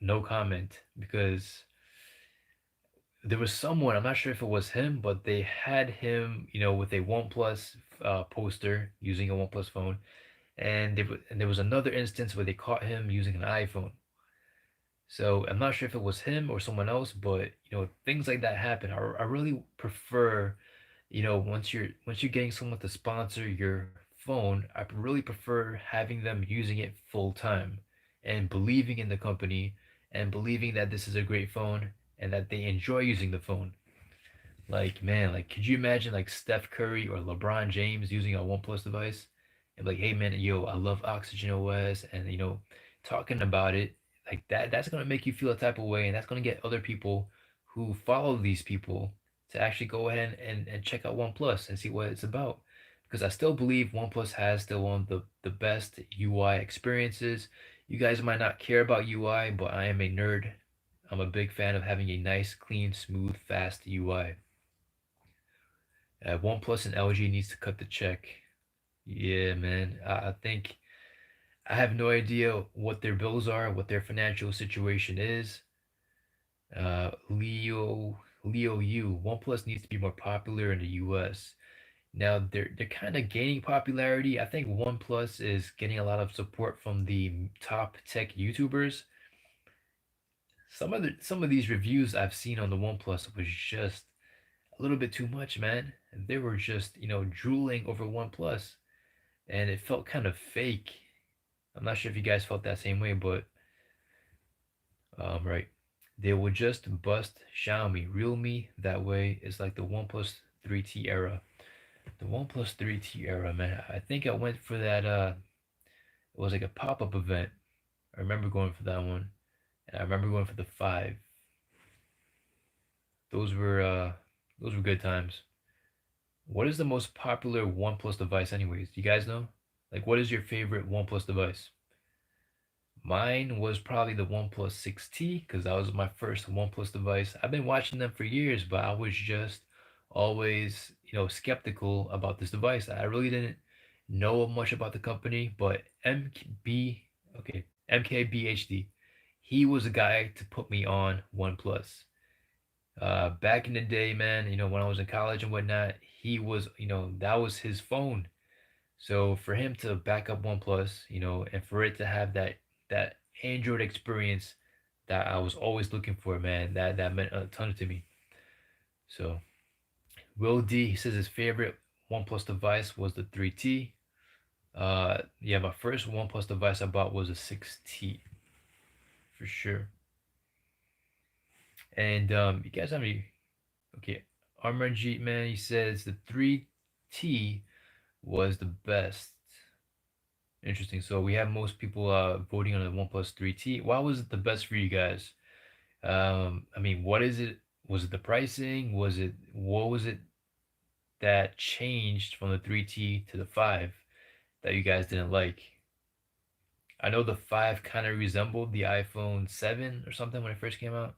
No comment because there was someone, I'm not sure if it was him, but they had him, with a OnePlus poster using a OnePlus phone, and there was another instance where they caught him using an iPhone. So I'm not sure if it was him or someone else, but things like that happen. I really prefer, once you're getting someone to sponsor your phone, I really prefer having them using it full time and believing in the company and believing that this is a great phone and that they enjoy using the phone. Like, man, like, could you imagine like Steph Curry or LeBron James using a OnePlus device and like, hey man, yo, I love Oxygen OS, and talking about it like that, that's gonna make you feel a type of way, and that's gonna get other people who follow these people to actually go ahead and check out OnePlus and see what it's about. Because I still believe OnePlus has still one of the best UI experiences. You guys might not care about UI, but I am a nerd. I'm a big fan of having a nice, clean, smooth, fast UI. OnePlus and LG needs to cut the check. Yeah, man. I think I have no idea what their bills are, what their financial situation is. Leo U. OnePlus needs to be more popular in the US. Now they're kind of gaining popularity. I think OnePlus is getting a lot of support from the top tech YouTubers. Some of these reviews I've seen on the OnePlus was just a little bit too much, man. They were just, drooling over OnePlus, and it felt kind of fake. I'm not sure if you guys felt that same way, but right. They will just bust Xiaomi. Realme that way is like the OnePlus 3T era. The OnePlus 3T era, man. I think I went for that it was like a pop-up event. I remember going for that one. And I remember going for the 5. Those were uh those were good times. What is the most popular OnePlus device anyways? Do you guys know? Like what is your favorite OnePlus device? Mine was probably the OnePlus 6T because that was my first OnePlus device. I've been watching them for years, but I was just always, skeptical about this device. I really didn't know much about the company, but MKBHD, he was the guy to put me on OnePlus. Back in the day, man, when I was in college and whatnot, he was, that was his phone. So for him to back up OnePlus, and for it to have that Android experience that I was always looking for, man, that meant a ton to me. So Will D, he says his favorite OnePlus device was the 3T. Yeah, my first OnePlus device I bought was a 6T for sure. And you guys have any? Okay, Armanjeet, man, he says the 3T was the best. Interesting. So we have most people voting on the OnePlus 3T. Why was it the best for you guys? I mean, what is it? Was it the pricing? What was it that changed from the 3T to the 5 that you guys didn't like? I know the 5 kind of resembled the iPhone 7 or something when it first came out.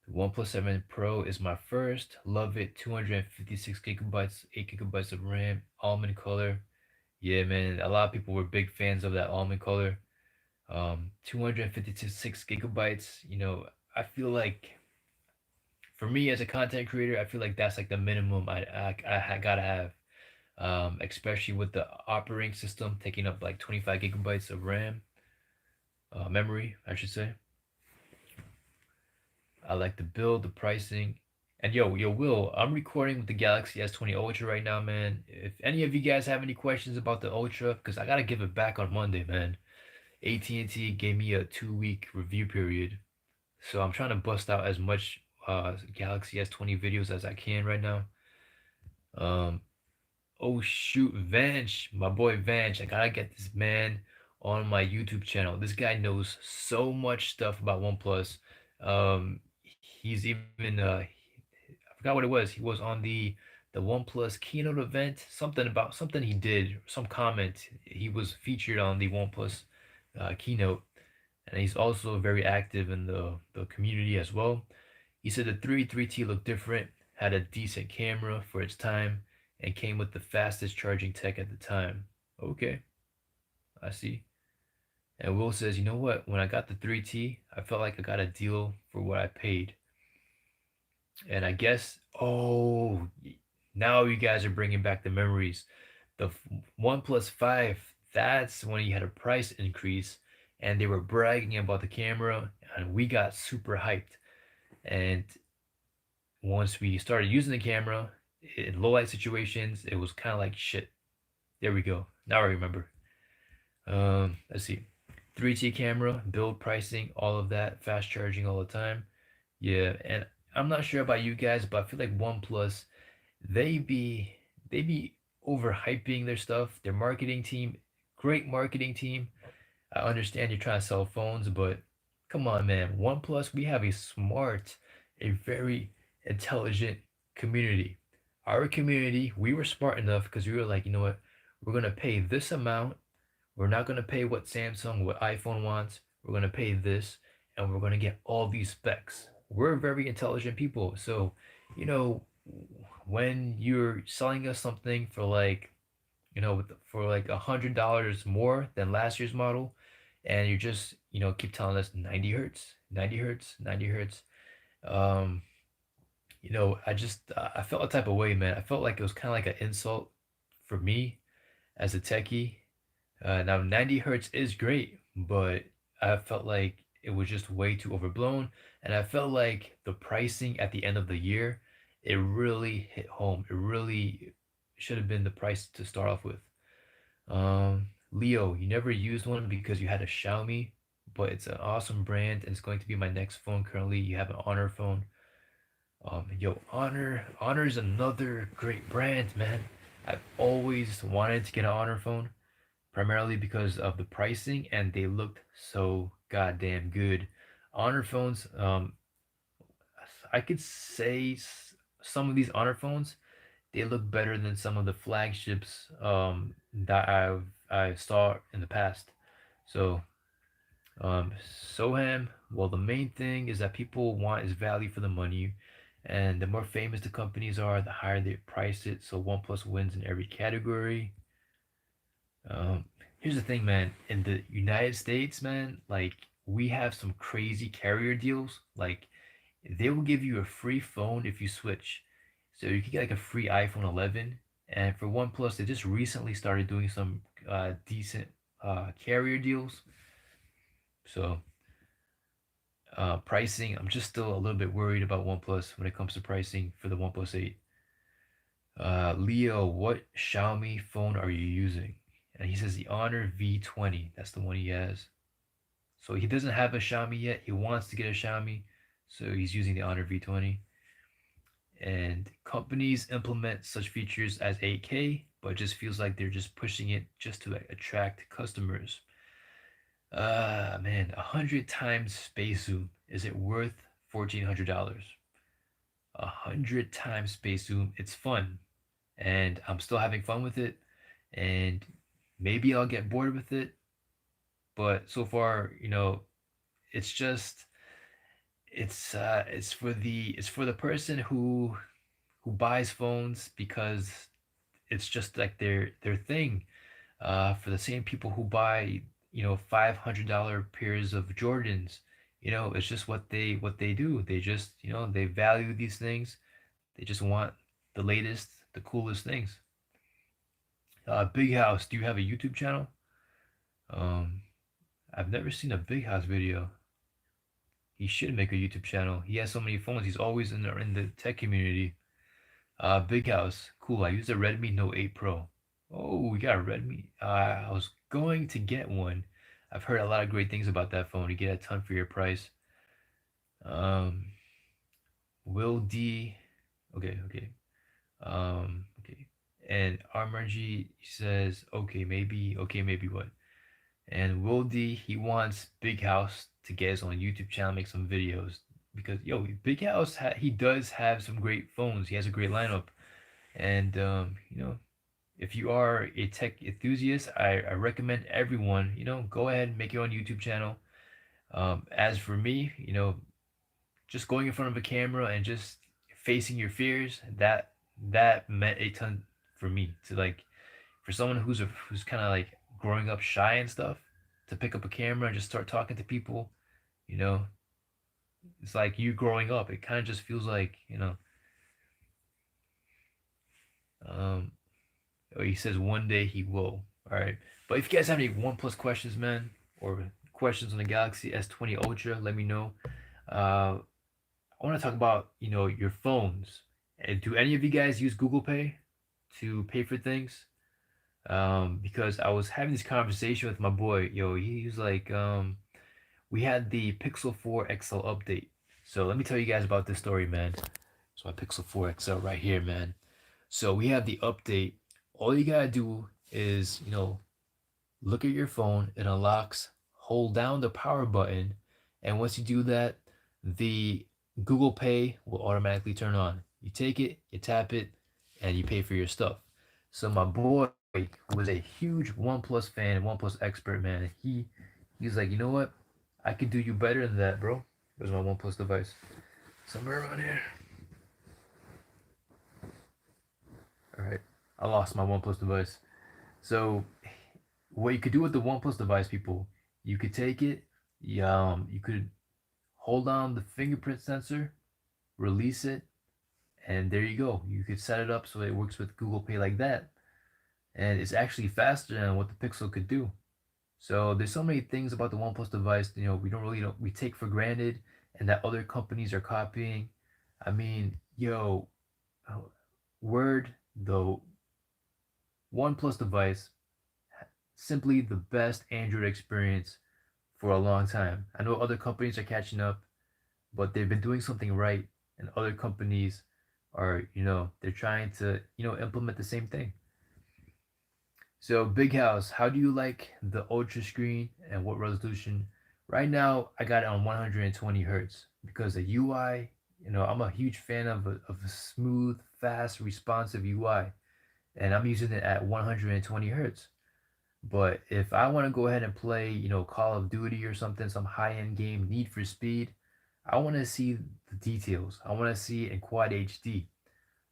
The OnePlus 7 Pro is my first. Love it. 256 gigabytes, 8 gigabytes of RAM, almond color. Yeah, man. A lot of people were big fans of that almond color. 256 gigabytes. I feel like for me as a content creator, I feel like that's like the minimum I gotta have. Especially with the operating system taking up like 25 gigabytes of RAM, memory, I should say. I like the build, the pricing. And yo, Will, I'm recording with the Galaxy S20 Ultra right now, man. If any of you guys have any questions about the Ultra, because I gotta give it back on Monday, man. AT&T gave me a 2-week review period. So I'm trying to bust out as much Galaxy S20 videos as I can right now. Um, oh shoot, Vanch, my boy Vanch, I gotta get this man on my YouTube channel. This guy knows so much stuff about OnePlus. He's even I forgot what it was. He was on the OnePlus keynote event. Something about something he did, some comment. He was featured on the OnePlus keynote, and he's also very active in the community as well. He said the 3T looked different, had a decent camera for its time, and came with the fastest charging tech at the time. Okay, I see. And Will says, you know what? When I got the 3T, I felt like I got a deal for what I paid. And I guess, now you guys are bringing back the memories. OnePlus 5, that's when you had a price increase and they were bragging about the camera and we got super hyped. And once we started using the camera in low light situations, it was kind of like shit. There we go. Now I remember. Let's see. 3T camera, build pricing, all of that, fast charging all the time. Yeah, and I'm not sure about you guys, but I feel like OnePlus, they be they be overhyping their stuff. Their marketing team, great marketing team. I understand you're trying to sell phones, but come on, man. OnePlus, we have a smart, a very intelligent community. Our community, we were smart enough because we were like, you know what? We're gonna pay this amount. We're not gonna pay what Samsung, what iPhone wants. We're gonna pay this, and we're gonna get all these specs. We're very intelligent people, so you know when you're selling us something for like for like $100 more than last year's model, and you just keep telling us 90 hertz, 90 hertz, 90 hertz. Um, I felt a type of way, man. I felt like it was kind of like an insult for me as a techie. Now 90 hertz is great, but I felt like it was just way too overblown, and I felt like the pricing at the end of the year, it really hit home. It really should have been the price to start off with. Leo, you never used one because you had a Xiaomi, but it's an awesome brand and it's going to be my next phone. Currently, you have an Honor phone. Honor is another great brand, man. I've always wanted to get an Honor phone, primarily because of the pricing, and they looked so goddamn good. Honor phones, I could say some of these Honor phones, they look better than some of the flagships that I saw in the past. So Soham, well, the main thing is that people want is value for the money, and the more famous the companies are, the higher they price it. So OnePlus wins in every category. Um, Here's the thing, man. In the United States, man, like we have some crazy carrier deals. Like they will give you a free phone if you switch. So you can get like a free iPhone 11. And for OnePlus, they just recently started doing some decent carrier deals. So pricing, I'm just still a little bit worried about OnePlus when it comes to pricing for the OnePlus 8. Leo, what Xiaomi phone are you using? And he says the Honor V20. That's the one he has. So he doesn't have a Xiaomi yet. He wants to get a Xiaomi. So he's using the Honor V20. And companies implement such features as 8K, but it just feels like they're just pushing it just to like, attract customers. Man, 100 times space zoom. Is it worth $1,400? 100 times space zoom. It's fun, and I'm still having fun with it. And maybe I'll get bored with it, but so far, it's just it's for the person who buys phones because it's just like their thing. For the same people who buy $500 pairs of Jordans, it's just what they do. They just they value these things. They just want the latest, the coolest things. Big House, do you have a YouTube channel? Um, I've never seen a Big House video. He should make a YouTube channel. He has so many phones. He's always in the tech community. Big House, cool. I use a Redmi Note 8 Pro. Oh, we got a Redmi. I was going to get one. I've heard a lot of great things about that phone. You get a ton for your price. Um, Will D. Okay, okay. Okay. And Armor G says, okay, maybe what? And Will D, he wants Big House to get his own YouTube channel, make some videos. Because, Big House, he does have some great phones. He has a great lineup. And, if you are a tech enthusiast, I recommend everyone, go ahead and make your own YouTube channel. As for me, just going in front of a camera and just facing your fears, that meant a ton for me to like for someone who's kind of like growing up shy and stuff to pick up a camera and just start talking to people, you know, It's like you growing up. It kind of just feels like Um, oh, he says one day he will. All right, but if you guys have any OnePlus questions, man, or questions on the Galaxy S20 Ultra, let me know. Uh, I want to talk about your phones. And do any of you guys use Google Pay to pay for things? Because I was having this conversation with my boy. Yo, he was like, we had the Pixel 4 XL update. So let me tell you guys about this story, man. So my Pixel 4 XL right here, man. So we have the update. All you gotta do is, look at your phone. It unlocks. Hold down the power button, and once you do that, the Google Pay will automatically turn on. You take it, you tap it, and you pay for your stuff. So my boy was a huge OnePlus fan, OnePlus expert, man. He's like, you know what? I can do you better than that, bro. Where's my OnePlus device? Somewhere around here. All right, I lost my OnePlus device. So what you could do with the OnePlus device, people, you could take it, you could hold on the fingerprint sensor, release it, and there you go. You could set it up so it works with Google Pay like that, and it's actually faster than what the Pixel could do. So there's so many things about the OnePlus device, we don't really we take for granted, and that other companies are copying. I mean, word the OnePlus device, simply the best Android experience for a long time. I know other companies are catching up, but they've been doing something right, and other companies are, they're trying to, implement the same thing. So, Big House, how do you like the ultra screen and what resolution? Right now, I got it on 120 hertz because the UI, I'm a huge fan of a smooth, fast, responsive UI, and I'm using it at 120 hertz. But if I want to go ahead and play, Call of Duty or something, some high-end game, Need for Speed, I want to see the details. I want to see it in quad HD.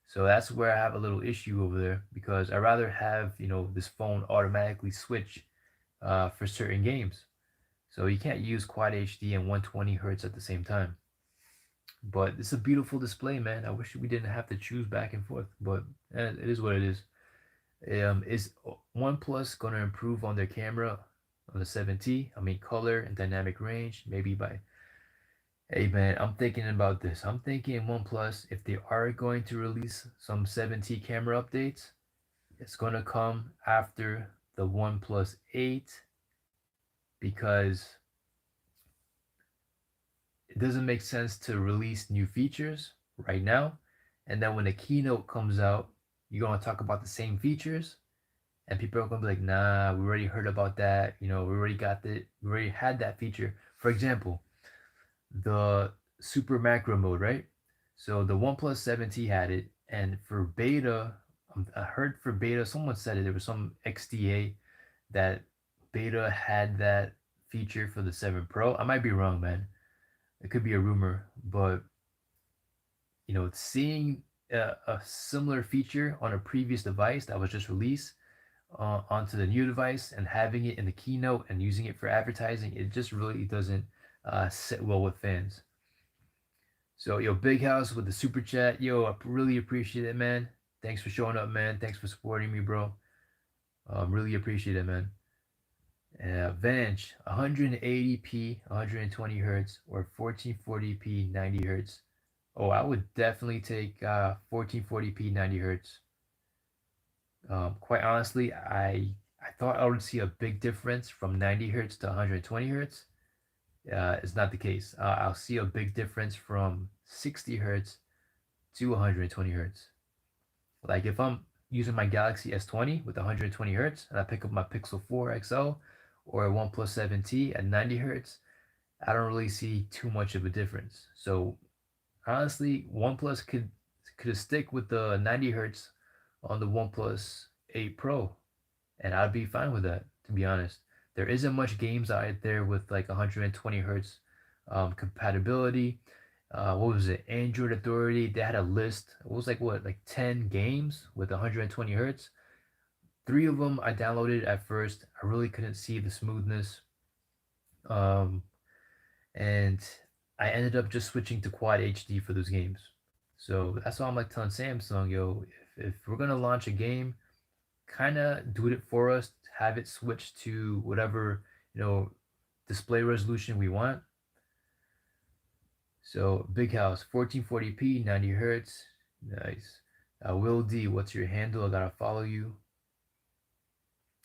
So that's where I have a little issue over there because I rather have, this phone automatically switch for certain games. So you can't use quad HD and 120 hertz at the same time. But it's a beautiful display, man. I wish we didn't have to choose back and forth, but it is what it is. Is OnePlus gonna improve on their camera on the 7T? I mean, color and dynamic range, maybe by. Hey man, I'm thinking about this. I'm thinking OnePlus, if they are going to release some 7T camera updates, it's gonna come after the OnePlus 8 because it doesn't make sense to release new features right now, and then when the keynote comes out, you're gonna talk about the same features, and people are gonna be like, "Nah, we already heard about that. We already got that. We already had that feature." For example, the super macro mode, right? So the OnePlus 7T had it, and for beta, I heard for beta, someone said it. There was some XDA that beta had that feature for the 7 Pro. I might be wrong, man. It could be a rumor, but seeing a similar feature on a previous device that was just released onto the new device and having it in the keynote and using it for advertising, it just really doesn't sit well with fans. So, Big House with the super chat. I really appreciate it, man. Thanks for showing up, man. Thanks for supporting me, bro. Really appreciate it, man. Vanch, 180p, 120 hertz, or 1440p, 90 hertz. Oh, I would definitely take 1440p, 90 hertz. Quite honestly, I thought I would see a big difference from 90 hertz to 120 hertz. It's not the case. I'll see a big difference from 60 hertz to 120 hertz. Like if I'm using my Galaxy S20 with 120 hertz and I pick up my Pixel 4 XL or a OnePlus 7T at 90 hertz, I don't really see too much of a difference. So honestly, OnePlus could stick with the 90 hertz on the OnePlus 8 Pro, and I'd be fine with that. To be honest, there isn't much games out there with like 120 hertz compatibility. What was it? Android Authority. They had a list. It was like 10 games with 120 hertz. Three of them I downloaded at first. I really couldn't see the smoothness. Um, and I ended up just switching to quad HD for those games. So that's why I'm like telling Samsung, yo, if we're gonna launch a game, kind of do it for us, have it switch to whatever, you know, display resolution we want. So big house, 1440p, 90 hertz, nice. Will D, what's your handle? I gotta follow you.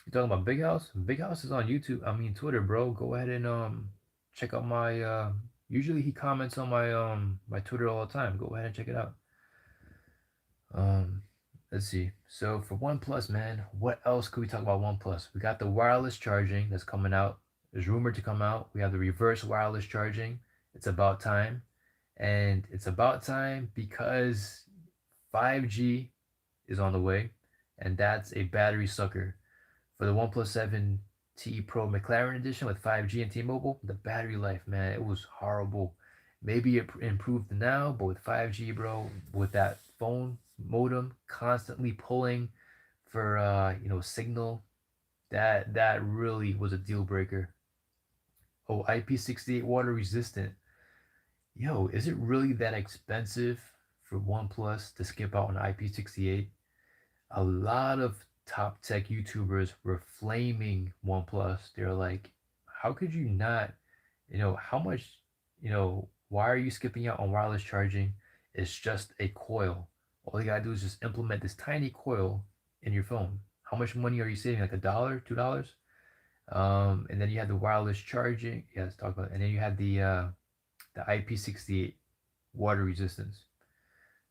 You talking about Big House? Big House is on YouTube. I mean Twitter, bro. Go ahead and check out my usually he comments on my Twitter all the time. Go ahead and check it out. Um let's see. So for OnePlus, man, what else could we talk about OnePlus? We got the wireless charging that's coming out. There's rumored to come out. We have the reverse wireless charging. It's about time. And it's about time because 5G is on the way, and that's a battery sucker. For the OnePlus 7T Pro McLaren edition with 5G and T-Mobile, the battery life, man, it was horrible. Maybe it improved now, but with 5G, bro, with that phone modem constantly pulling for signal, that really was a deal breaker. Oh, IP68 water resistant. Yo, is it really that expensive for OnePlus to skip out on IP68? A lot of top tech YouTubers were flaming OnePlus. They're like, how could you not, how much, why are you skipping out on wireless charging? It's just a coil. All you gotta do is just implement this tiny coil in your phone. How much money are you saving? Like $1, $2? And then you have the wireless charging. Yeah, let's talk about it. And then you have the IP68 water resistance.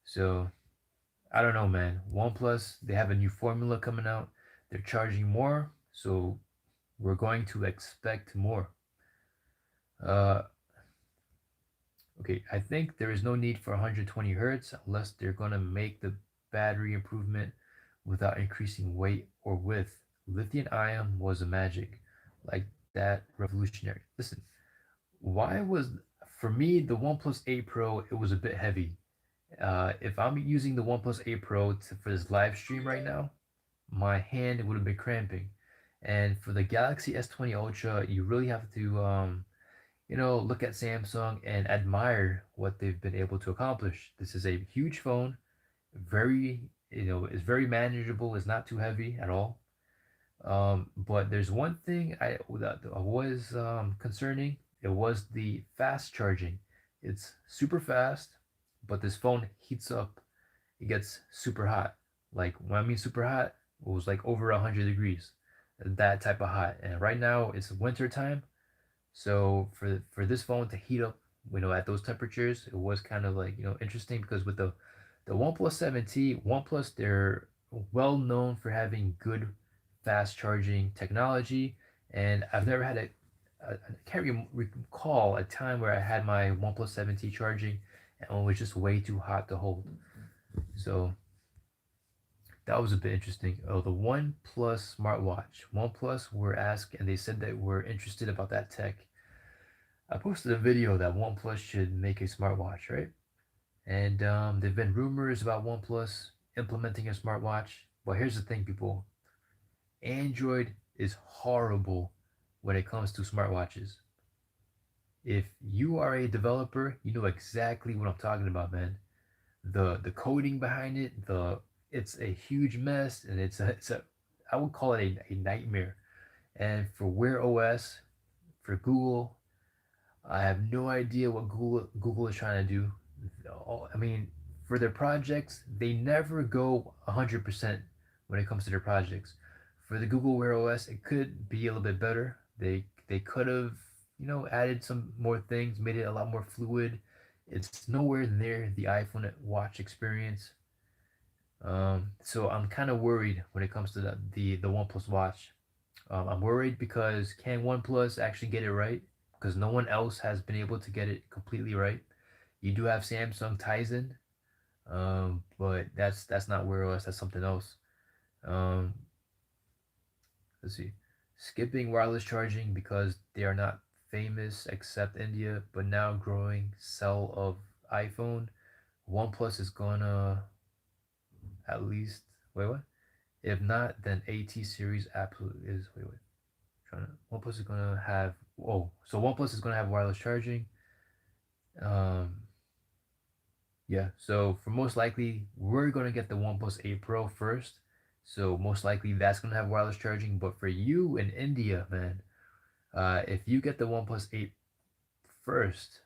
So I don't know, man. OnePlus, they have a new formula coming out. They're charging more, so we're going to expect more. Uh, okay, I think there is no need for 120 hertz unless they're gonna make the battery improvement without increasing weight or width. Lithium ion was a magic, like that revolutionary. Listen, why was for me the OnePlus 8 Pro? It was a bit heavy. If I'm using the OnePlus 8 Pro for this live stream right now, my hand would have been cramping. And for the Galaxy S20 Ultra, you really have to, look at Samsung and admire what they've been able to accomplish. This is a huge phone, very, it's very manageable. It's not too heavy at all. But there's one thing that was concerning. It was the fast charging. It's super fast, but this phone heats up. It gets super hot. Like when I mean super hot, it was like over 100 degrees. That type of hot. And right now it's winter time, so for this phone to heat up, at those temperatures, it was kind of like interesting because with the OnePlus 7T, OnePlus they're well known for having good fast charging technology, and I've never had I can't recall a time where I had my OnePlus 7T charging and it was just way too hot to hold. So that was a bit interesting. Oh, the OnePlus smartwatch. OnePlus were asked and they said that we're interested about that tech. I posted a video that OnePlus should make a smartwatch, right? And there've been rumors about OnePlus implementing a smartwatch. But here's the thing, people: Android is horrible when it comes to smartwatches. If you are a developer, you know exactly what I'm talking about, man. The coding behind it, it's a huge mess, and it's a I would call it a nightmare. And for Wear OS, for Google, I have no idea what Google is trying to do. I mean, for their projects, they never go 100% when it comes to their projects. For the Google Wear OS, it could be a little bit better. They could have added some more things, made it a lot more fluid. It's nowhere near the iPhone Watch experience. So I'm kind of worried when it comes to the OnePlus Watch. I'm worried because can OnePlus actually get it right? Because no one else has been able to get it completely right. You do have Samsung Tizen, but that's not Wear OS. That's something else. Um, let's see. Skipping wireless charging because they are not famous except India, but now growing sell of iPhone. OnePlus is gonna at least what? If not, then AT series absolutely is. Trying to OnePlus is gonna have so OnePlus is gonna have wireless charging. Yeah, so for most likely, we're gonna get the OnePlus 8 Pro first. So most likely that's gonna have wireless charging. But for you in India, man, if you get the OnePlus 8 first,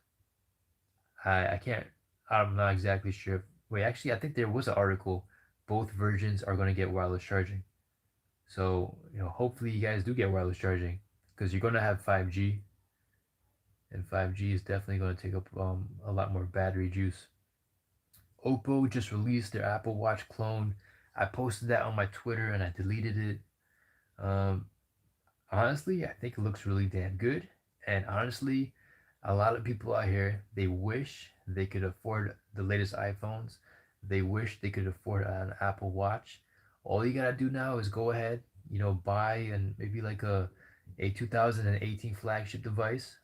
I can't. I'm not exactly sure. Wait, actually, I think there was an article. Both versions are gonna get wireless charging. So hopefully you guys do get wireless charging because you're gonna have 5G, and 5G is definitely gonna take up a lot more battery juice. Oppo just released their Apple Watch clone. I posted that on my Twitter and I deleted it. Um, Honestly, I think it looks really damn good. And honestly, a lot of people out here, they wish they could afford the latest iPhones. They wish they could afford an Apple Watch. All you gotta do now is go ahead, buy and maybe like a 2018 flagship device,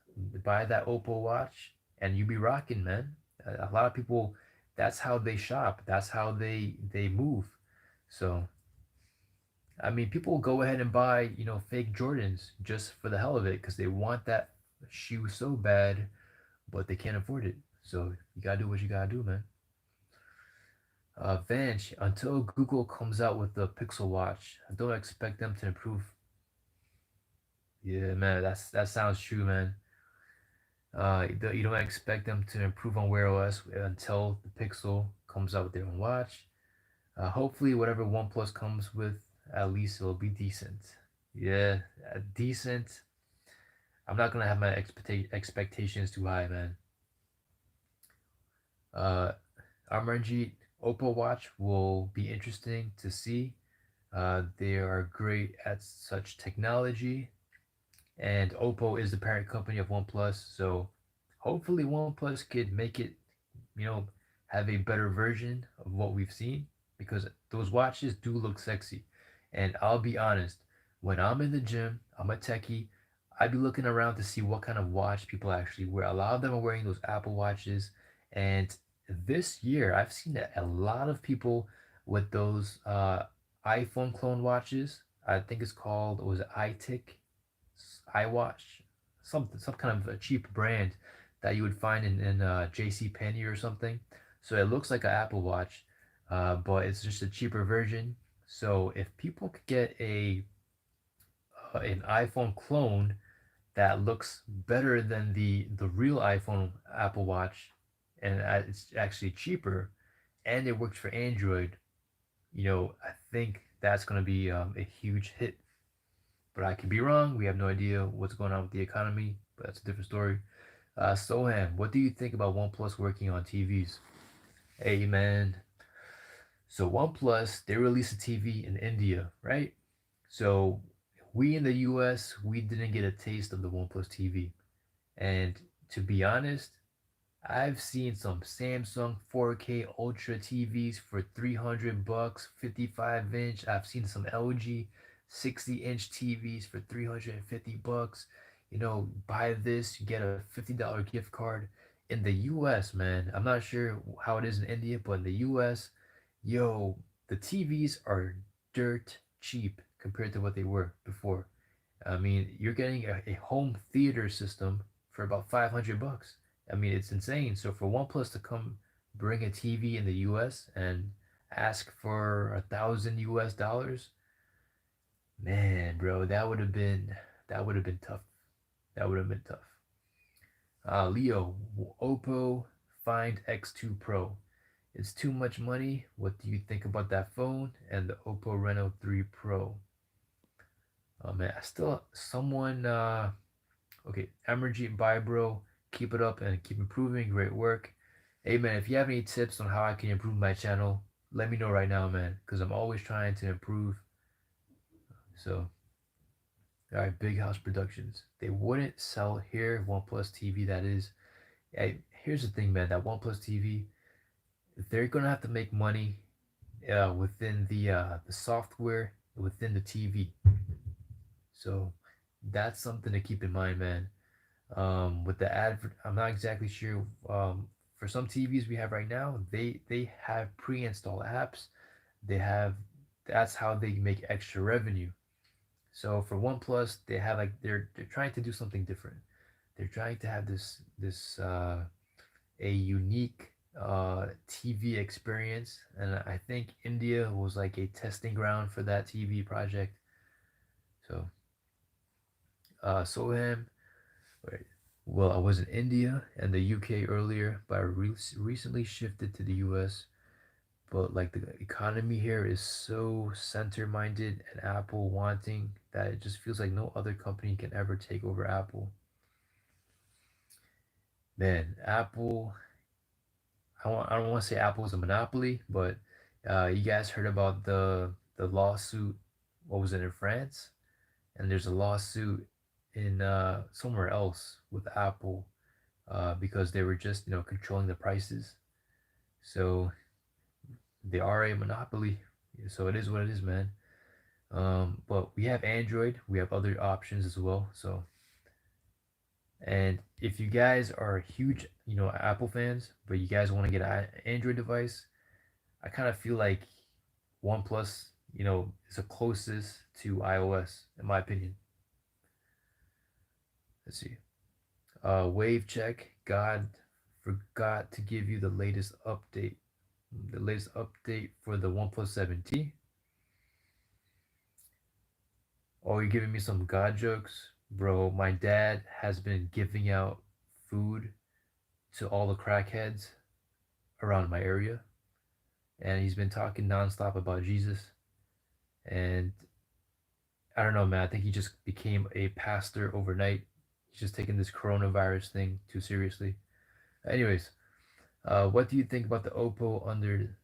buy that Oppo watch, and you be rocking, man. A lot of people, that's how they shop. That's how they move. So I mean, people will go ahead and buy, fake Jordans just for the hell of it because they want that shoe so bad, but they can't afford it. So you gotta do what you gotta do, man. Vanch, until Google comes out with the Pixel Watch, I don't expect them to improve. Yeah, man, that sounds true, man. You don't expect them to improve on Wear OS until the Pixel comes out with their own watch. Hopefully, whatever OnePlus comes with, at least it'll be decent. Yeah, decent. I'm not gonna have my expectations too high, man. Uh, Amarjeet, Oppo Watch will be interesting to see. They are great at such technology, and Oppo is the parent company of OnePlus, so hopefully OnePlus could make it, you know, have a better version of what we've seen because those watches do look sexy. And I'll be honest, when I'm in the gym, I'm a techie, I'd be looking around to see what kind of watch people actually wear. A lot of them are wearing those Apple watches, and this year I've seen a lot of people with those iPhone clone watches. I think it's called, was it iTick? iWatch, some kind of a cheap brand that you would find in J.C. Penney or something. So it looks like an Apple Watch, but it's just a cheaper version. So if people could get an iPhone clone that looks better than the real iPhone Apple Watch, and it's actually cheaper, and it works for Android, I think that's going to be a huge hit. But I could be wrong. We have no idea what's going on with the economy, but that's a different story. Soham, what do you think about OnePlus working on TVs? Hey man, so OnePlus they released a TV in India, right? So we in the US we didn't get a taste of the OnePlus TV, and to be honest, I've seen some Samsung 4K Ultra TVs for 300 bucks, 55 inch. I've seen some LG 60-inch TVs for 350 bucks. Buy this, you get a $50 gift card. In the US, man, I'm not sure how it is in India, but in the US, yo, the TVs are dirt cheap compared to what they were before. I mean, you're getting a home theater system for about 500 bucks. I mean, it's insane. So for OnePlus to come bring a TV in the US and ask for 1,000 US dollars, man, bro, that would have been tough. That would have been tough. Leo, Oppo Find X2 Pro. It's too much money. What do you think about that phone and the Oppo Reno 3 Pro? Oh man, I still someone okay, Emergent Bye Bro. Keep it up and keep improving. Great work. Hey man, if you have any tips on how I can improve my channel, let me know right now, man. Because I'm always trying to improve. So, all right, Big House Productions. They wouldn't sell here. OnePlus TV, that is. Hey, here's the thing, man. That OnePlus TV, they're gonna have to make money within the software within the TV. So that's something to keep in mind, man. With the advert, I'm not exactly sure. For some TVs we have right now, they have pre-installed apps. They have That's how they make extra revenue. So for OnePlus, they have like they're trying to do something different. They're trying to have this a unique. TV experience, and I think India was like a testing ground for that TV project. So, saw him. Wait, well, I was in India and the UK earlier, but I recently shifted to the US. But like the economy here is so center minded and Apple wanting that it just feels like no other company can ever take over Apple. Man, Apple, I don't want to say Apple is a monopoly, but you guys heard about the lawsuit? What was it in France? And there's a lawsuit in somewhere else with Apple because they were just controlling the prices. So they are a monopoly. So it is what it is, man. But we have Android. We have other options as well. So and if you guys are huge, Apple fans, but you guys want to get an Android device, I kind of feel like OnePlus, is the closest to iOS in my opinion. Let's see. Wave check. God forgot to give you the latest update. The latest update for the OnePlus 7T. Oh, you're giving me some God jokes? Bro, my dad has been giving out food to all the crackheads around my area. And he's been talking nonstop about Jesus. And I don't know, man. I think he just became a pastor overnight. He's just taking this coronavirus thing too seriously. Anyways, what do you think about the Oppo under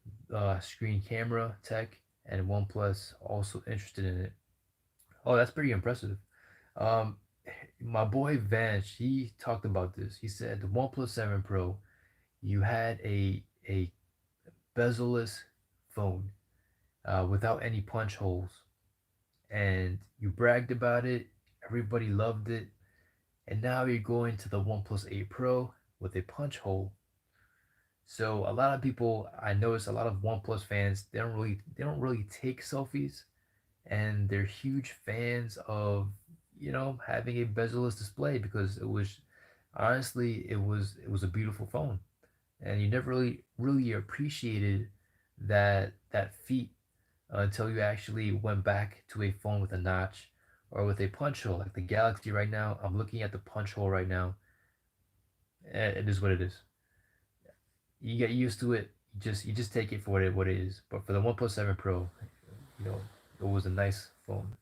screen camera tech and OnePlus also interested in it? Oh, that's pretty impressive. Um, my boy Vanch, he talked about this. He said the OnePlus 7 Pro, you had a bezel-less phone without any punch holes, and you bragged about it. Everybody loved it, and now you're going to the OnePlus 8 Pro with a punch hole. So a lot of people, I noticed a lot of OnePlus fans, they don't really take selfies, and they're huge fans of having a bezel-less display because it was honestly it was a beautiful phone, and you never really appreciated that feat until you actually went back to a phone with a notch or with a punch hole like the Galaxy right now. I'm looking at the punch hole right now. It is what it is. You get used to it. You just take it for what it is. But for the OnePlus 7 Pro, you know, it was a nice phone.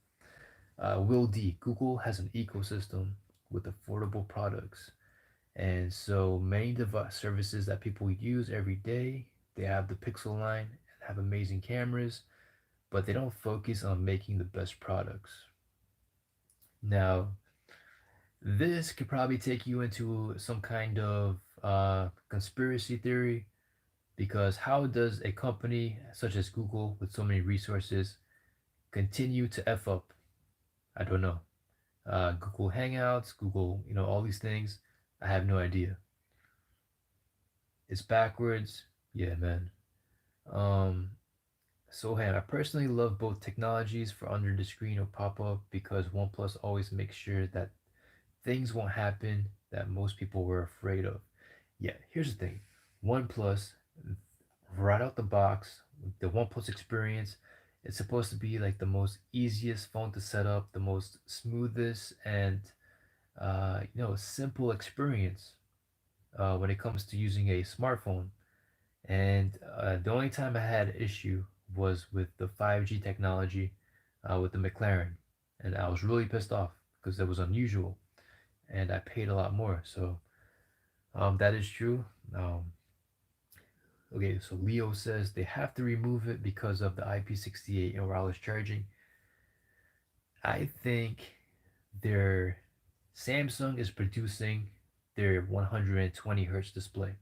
Will D. Google has an ecosystem with affordable products. And so many device services that people use every day, they have the Pixel line and have amazing cameras, but they don't focus on making the best products. Now, this could probably take you into some kind of conspiracy theory because how does a company such as Google with so many resources continue to F up? I don't know. Google Hangouts, Google, all these things. I have no idea. It's backwards. Yeah, man. Um, so hey, I personally love both technologies for under the screen or pop up because OnePlus always makes sure that things won't happen that most people were afraid of. Yeah, here's the thing. OnePlus, right out the box, the OnePlus experience, it's supposed to be like the most easiest phone to set up, the most smoothest and simple experience when it comes to using a smartphone. And the only time I had an issue was with the 5G technology with the McLaren. And I was really pissed off because it was unusual and I paid a lot more. So that is true. Okay, so Leo says they have to remove it because of the IP68 and wireless charging. I think their Samsung is producing their 120 hertz display.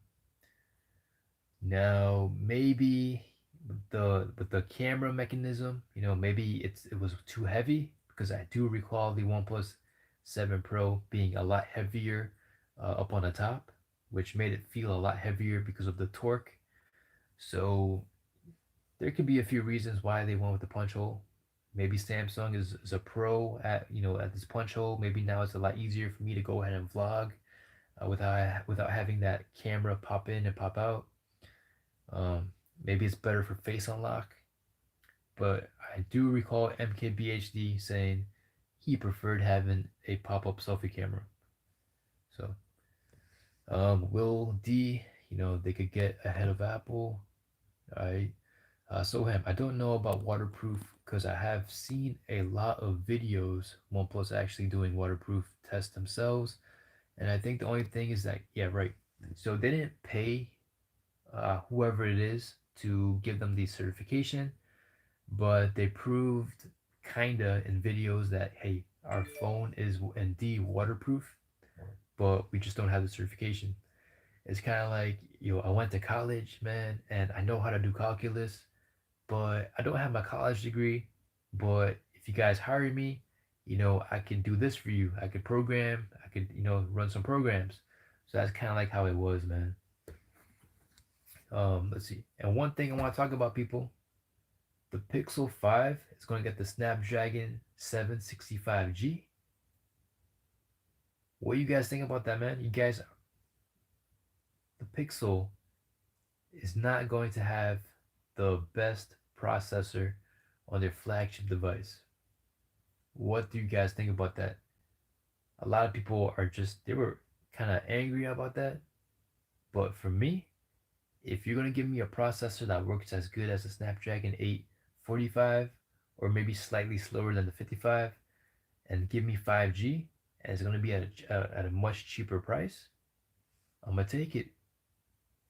Now, maybe with the camera mechanism, maybe it was too heavy because I do recall the OnePlus 7 Pro being a lot heavier up on the top, which made it feel a lot heavier because of the torque. So there could be a few reasons why they went with the punch hole. Maybe Samsung is a pro at this punch hole. Maybe now it's a lot easier for me to go ahead and vlog without having that camera pop in and pop out. Maybe it's better for face unlock, but I do recall MKBHD saying he preferred having a pop-up selfie camera. So, Will D, they could get ahead of Apple. I Soham, I don't know about waterproof because I have seen a lot of videos OnePlus actually doing waterproof tests themselves, and I think the only thing is that yeah, right. So they didn't pay whoever it is to give them the certification, but they proved kinda in videos that hey, our phone is indeed waterproof, but we just don't have the certification. It's kind of like, I went to college, man, and I know how to do calculus, but I don't have my college degree. But if you guys hire me, I can do this for you. I could program, I could, run some programs. So that's kind of like how it was, man. Let's see. And one thing I want to talk about, people, the Pixel 5 is going to get the Snapdragon 765G. What do you guys think about that, man? You guys, the Pixel is not going to have the best processor on their flagship device. What do you guys think about that? A lot of people they were kind of angry about that. But for me, if you're going to give me a processor that works as good as the Snapdragon 845 or maybe slightly slower than the 55 and give me 5G and it's going to be at a much cheaper price, I'm going to take it.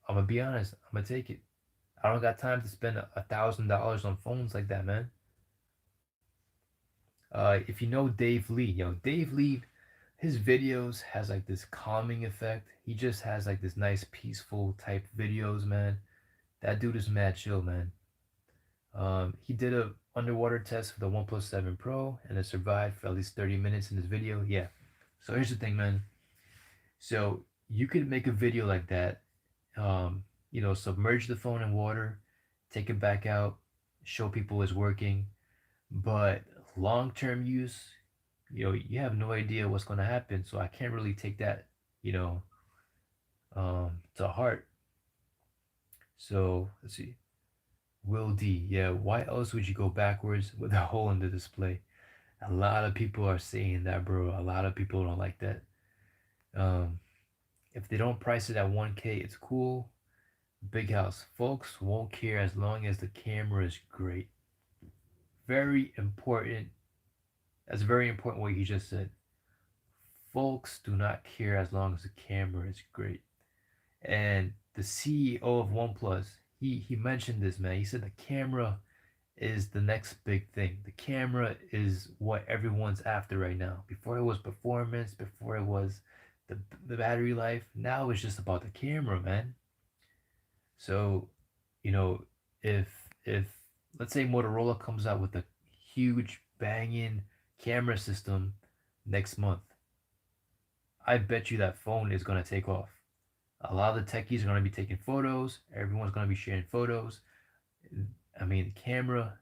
I'm going to be honest. I'm going to take it. I don't got time to spend $1,000 on phones like that, man. If you know Dave Lee, Dave Lee, his videos has like this calming effect. He just has like this nice peaceful type videos, man. That dude is mad chill, man. He did a underwater test for the OnePlus 7 Pro and it survived for at least 30 minutes in this video. Yeah. So here's the thing, man. So you could make a video like that. Submerge the phone in water, take it back out, show people it's working. But long-term use, you have no idea what's going to happen. So I can't really take that, to heart. So let's see. Will D, yeah, why else would you go backwards with a hole in the display? A lot of people are saying that, bro. A lot of people don't like that. Um, if they don't price it at 1K, it's cool. Big house. Folks won't care as long as the camera is great. Very important. That's very important what you just said. Folks do not care as long as the camera is great. And the CEO of OnePlus, he mentioned this, man. He said the camera is the next big thing. The camera is what everyone's after right now. Before it was performance, before it was the battery life. Now it's just about the camera, man. So, you know, if if let's say Motorola comes out with a huge banging camera system next month, I bet you that phone is gonna take off. A lot of the techies are gonna be taking photos. Everyone's gonna be sharing photos. I mean, the camera,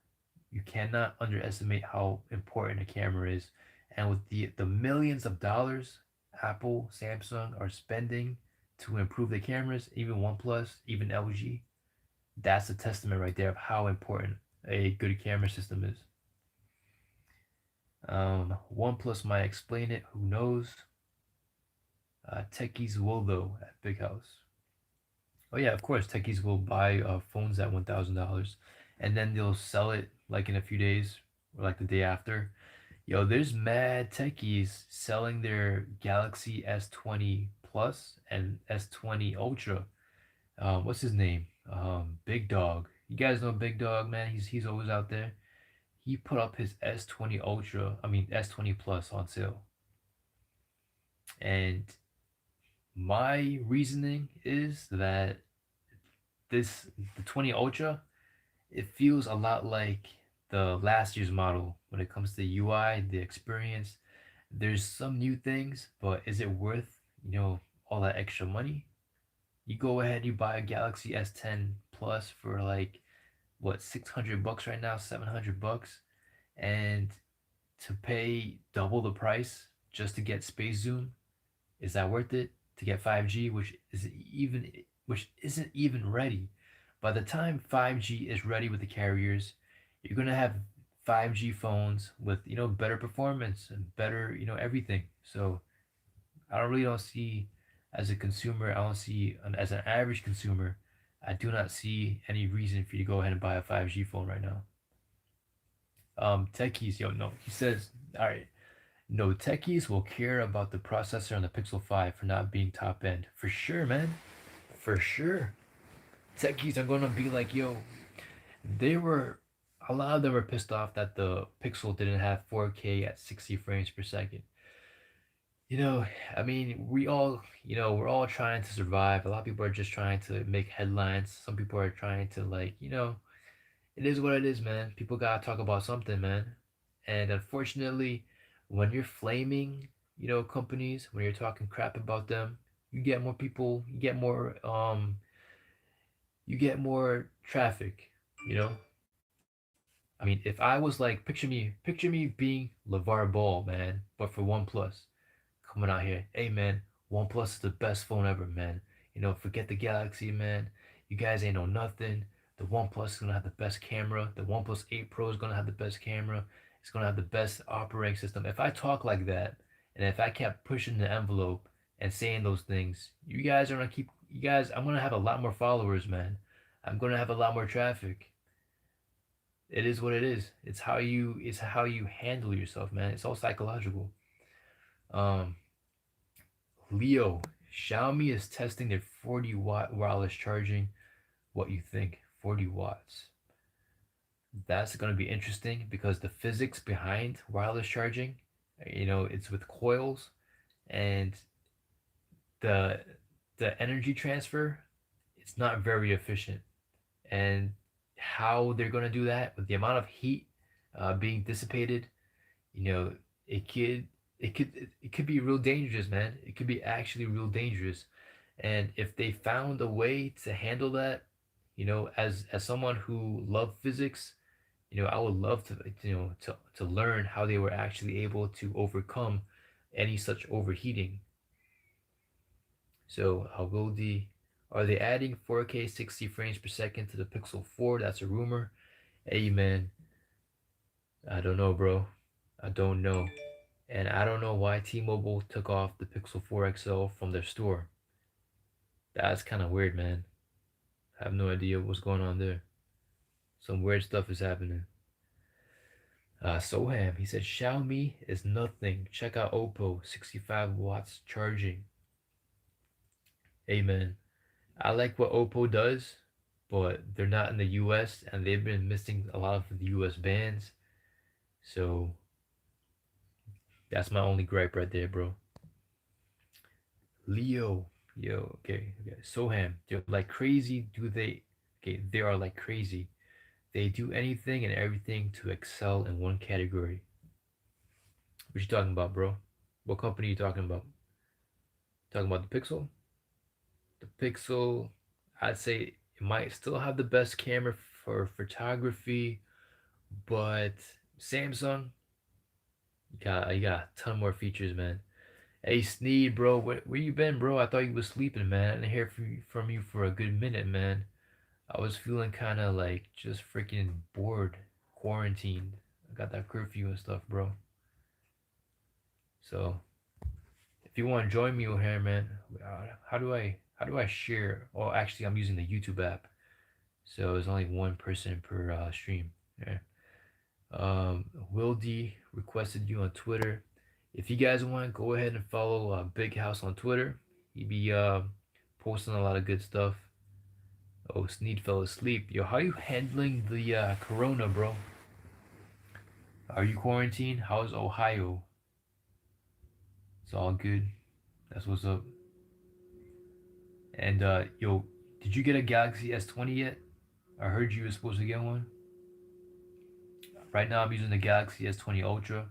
you cannot underestimate how important a camera is. And with the millions of dollars Apple, Samsung are spending to improve the cameras, even OnePlus, even LG, that's a testament right there of how important a good camera system is. OnePlus might explain it, who knows? Techies will though at Big House. Oh yeah, of course, techies will buy phones at $1,000, and then they'll sell it like in a few days or like the day after. Yo, there's mad techies selling their Galaxy S20 Plus and S20 Ultra. What's his name? Big Dog. You guys know Big Dog, man. He's always out there. He put up his S20 Ultra, I mean S20 Plus on sale. And my reasoning is that the 20 Ultra, it feels a lot like the last year's model when it comes to UI, the experience. There's some new things, but is it worth, all that extra money? You go ahead, you buy a Galaxy S10 Plus for like what, $600 right now, $700, and to pay double the price just to get space zoom, is that worth it? To get 5G, which isn't even ready. By the time 5G is ready with the carriers, you're gonna have 5G phones with better performance and better everything. So I don't really don't see as a consumer, I don't see as an average consumer, I do not see any reason for you to go ahead and buy a 5G phone right now. Techies, yo, no, he says, all right, no techies will care about the processor on the Pixel 5 for not being top end. For sure, man. For sure. Techies are gonna be like, yo, they were a lot of them were pissed off that the Pixel didn't have 4K at 60 frames per second. You know, I mean, we're all trying to survive. A lot of people are just trying to make headlines. Some people are trying to it is what it is, man. People gotta talk about something, man. And unfortunately, when you're flaming, companies, when you're talking crap about them, you get more people, you get more traffic, you know? I mean, if I was like picture me being LeVar Ball, man, but for OnePlus coming out here. Hey man, OnePlus is the best phone ever, man. Forget the Galaxy, man. You guys ain't know nothing. The OnePlus is gonna have the best camera. The OnePlus 8 Pro is gonna have the best camera. It's gonna have the best operating system. If I talk like that, and if I kept pushing the envelope and saying those things, you guys are gonna keep. You guys, I'm gonna have a lot more followers, man. I'm gonna have a lot more traffic. It is what it is. It's how you handle yourself, man. It's all psychological. Um, Leo, Xiaomi is testing their 40-watt wireless charging. What you think? 40 watts. That's going to be interesting because the physics behind wireless charging, it's with coils and the the energy transfer, it's not very efficient. And how they're going to do that with the amount of heat being dissipated, you know, it could it could be real dangerous, man. It could be actually real dangerous. And if they found a way to handle that, as someone who loved physics, I would love to to learn how they were actually able to overcome any such overheating. So how will the are they adding 4K 60 frames per second to the Pixel 4? That's a rumor. Hey man, I don't know, bro. I don't know. And I don't know why T-Mobile took off the Pixel 4 XL from their store. That's kind of weird, man. I have no idea what's going on there. Some weird stuff is happening. Soham, he said Xiaomi is nothing. Check out Oppo, 65 watts charging. Hey man, I like what Oppo does, but they're not in the US and they've been missing a lot of the US bans. So that's my only gripe right there, bro. Leo, yo, okay. Soham, they're like crazy. Do they? Okay, they are like crazy. They do anything and everything to excel in one category. What you talking about, bro? What company you talking about? Talking about the Pixel? The Pixel, I'd say it might still have the best camera for photography, but Samsung, you got a ton more features, man. Hey Sneed, bro, where you been, bro? I thought you was sleeping, man. I didn't hear from you for a good minute, man. I was feeling kind of like just freaking bored, quarantined. I got that curfew and stuff, bro. So if you want to join me over here, man, how do I share? Oh, actually, I'm using the YouTube app, so it's only one person per stream. Yeah. Will D requested you on Twitter. If you guys want, go ahead and follow Big House on Twitter. He be posting a lot of good stuff. Oh, Sneed fell asleep. Yo, how you handling the corona, bro? Are you quarantined? How's Ohio? It's all good. That's what's up. And yo, did you get a Galaxy S20 yet? I heard you were supposed to get one. Right now, I'm using the Galaxy S20 Ultra.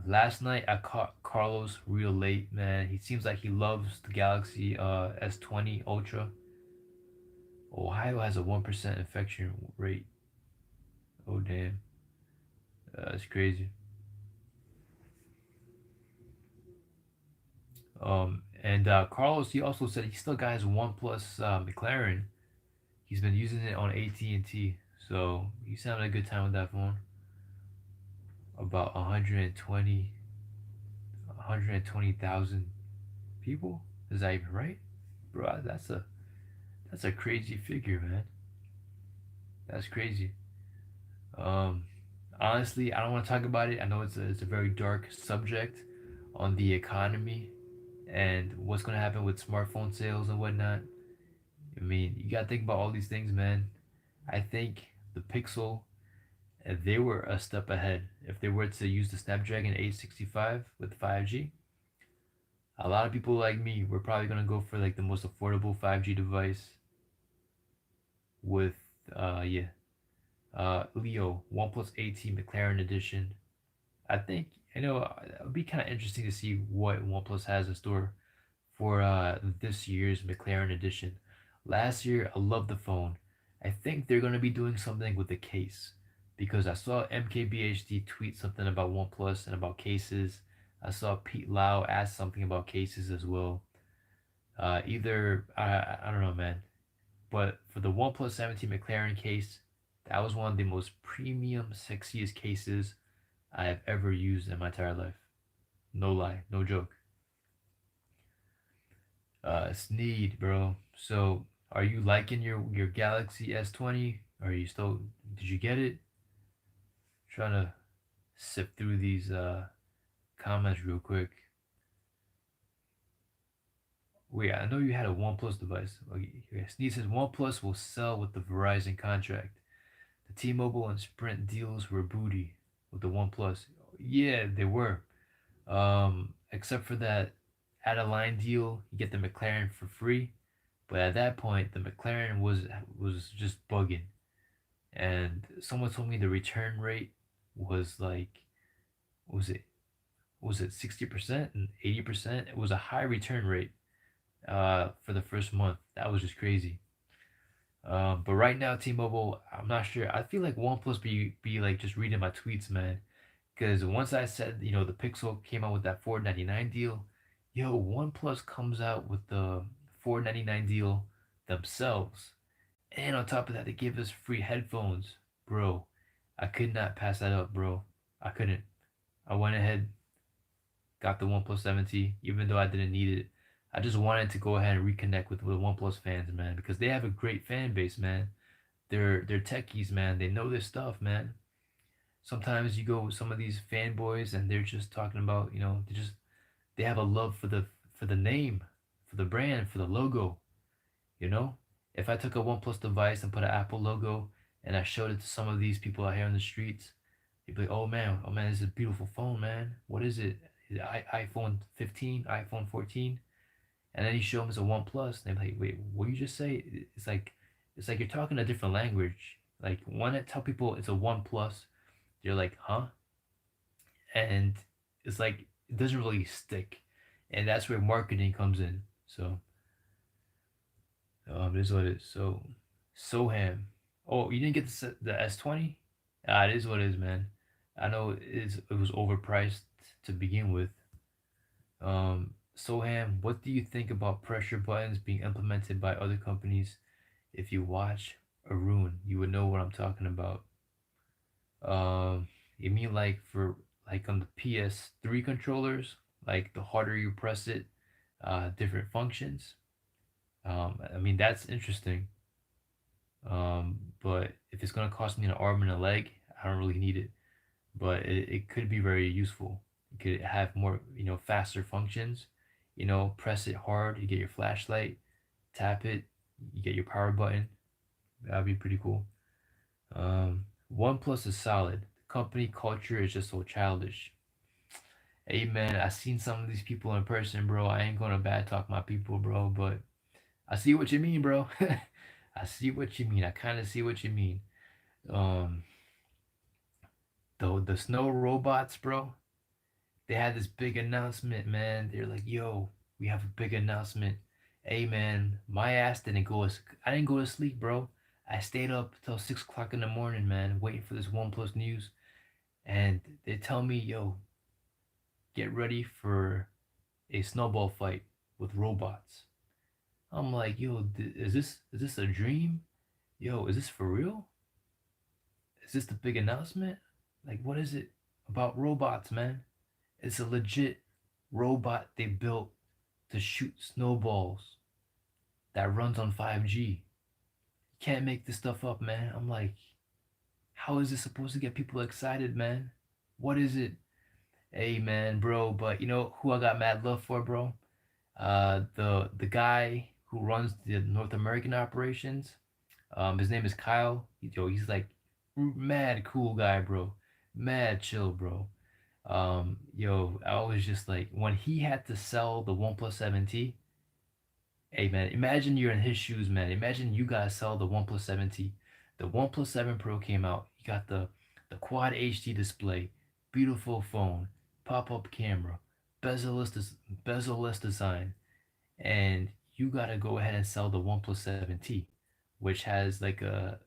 Last night, I caught Carlos real late, man. He seems like he loves the Galaxy S20 Ultra. Ohio has a 1% infection rate. Oh, damn. That's crazy. And Carlos, he also said he still got his OnePlus McLaren. He's been using it on AT&T, so he's having a good time with that phone. About 120,000 people. Is that even right, bro? That's a crazy figure, man. That's crazy. Um, Honestly, I don't want to talk about it. I know it's a very dark subject on the economy and what's gonna happen with smartphone sales and whatnot. I mean, you gotta think about all these things, man. I think the Pixel, if they were a step ahead, if they were to use the Snapdragon 865 with 5G, a lot of people like me, we're probably gonna go for like the most affordable 5G device with yeah, Leo OnePlus 18 McLaren edition. I think it would be kind of interesting to see what OnePlus has in store for this year's McLaren edition. Last year, I loved the phone. I think they're gonna be doing something with the case because I saw MKBHD tweet something about OnePlus and about cases. I saw Pete Lau ask something about cases as well. Either I don't know, man. But for the OnePlus 17 McLaren case, that was one of the most premium, sexiest cases I have ever used in my entire life. No lie, no joke. Sneed, bro. So, are you liking your Galaxy S20? Are you still? Did you get it? Trying to sift through these comments real quick. Wait, I know you had a OnePlus device. Okay, Sneed says OnePlus will sell with the Verizon contract. The T-Mobile and Sprint deals were booty with the OnePlus. Yeah, they were. Except for that at a line deal, you get the McLaren for free. But at that point, the McLaren was just bugging, and someone told me the return rate was like, was it 60% and 80%? It was a high return rate for the first month. That was just crazy. But right now, T-Mobile, I'm not sure. I feel like OnePlus be like just reading my tweets, man. Because once I said, the Pixel came out with that 499 deal, yo, OnePlus comes out with the 499 deal themselves. And on top of that, they give us free headphones. Bro, I could not pass that up, bro. I couldn't. I went ahead, got the OnePlus 70, even though I didn't need it. I just wanted to go ahead and reconnect with OnePlus fans, man, because they have a great fan base, man. They're techies, man. They know their stuff, man. Sometimes you go with some of these fanboys and they're just talking about, they have a love for the name, for the brand, for the logo, you know? If I took a OnePlus device and put an Apple logo and I showed it to some of these people out here on the streets, they'd be like, oh man, this is a beautiful phone, man. What is it? Is it iPhone 15, iPhone 14? And then you show them it's a OnePlus, and they're like, wait, what did you just say? It's like you're talking a different language. Like when I tell people it's a OnePlus, they're like, huh? And it's like it doesn't really stick, and that's where marketing comes in. So this is what it is. So Soham. Oh, you didn't get the S20? Ah, it is what it is, man. I know it was overpriced to begin with. Soham, what do you think about pressure buttons being implemented by other companies? If you watch Arun, you would know what I'm talking about. You mean like for like on the PS3 controllers, like the harder you press it, different functions. I mean that's interesting. But if it's gonna cost me an arm and a leg, I don't really need it. But it could be very useful. It could have more, faster functions. Press it hard, you get your flashlight. Tap it, you get your power button. That'd be pretty cool. OnePlus is solid. The company culture is just so childish. Hey man, I seen some of these people in person, bro. I ain't gonna bad talk my people, bro, but I see what you mean, bro. I see what you mean. I kind of see what you mean. Um, the snow robots, bro. They had this big announcement, man. They're like, "Yo, we have a big announcement." Hey, man, my ass didn't go. I didn't go to sleep, bro. I stayed up till 6 o'clock in the morning, man, waiting for this OnePlus news. And they tell me, "Yo, get ready for a snowball fight with robots." I'm like, "Yo, is this a dream?" yo, is this for real? Is this the big announcement? Like, what is it about robots, man? It's a legit robot they built to shoot snowballs that runs on 5G. You can't make this stuff up, man. I'm like, how is this supposed to get people excited, man? What is it? Hey, man, bro, but you know who I got mad love for, bro? The guy who runs the North American operations. His name is Kyle. He's like mad cool guy, bro. Mad chill, bro. I was just like when he had to sell the OnePlus 7T. Hey man, imagine you're in his shoes, man. Imagine you guys sell the OnePlus 7T. The OnePlus 7 Pro came out. You got the Quad HD display, beautiful phone, pop-up camera, bezel-less design, and you gotta go ahead and sell the OnePlus 7T, which has like a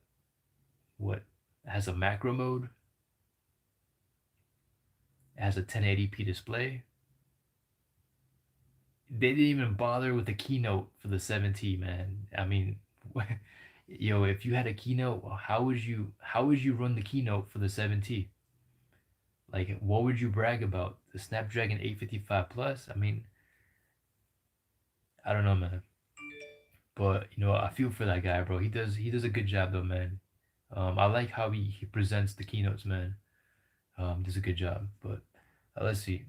what has a macro mode, has a 1080p display. They didn't even bother with the keynote for the 7T, man. I mean, yo, if you had a keynote, how would you run the keynote for the 7T? Like, what would you brag about? The Snapdragon 855 Plus? I mean, I don't know, man. But I feel for that guy, bro. He does a good job though, man. I like how he presents the keynotes, man. Does a good job. But let's see.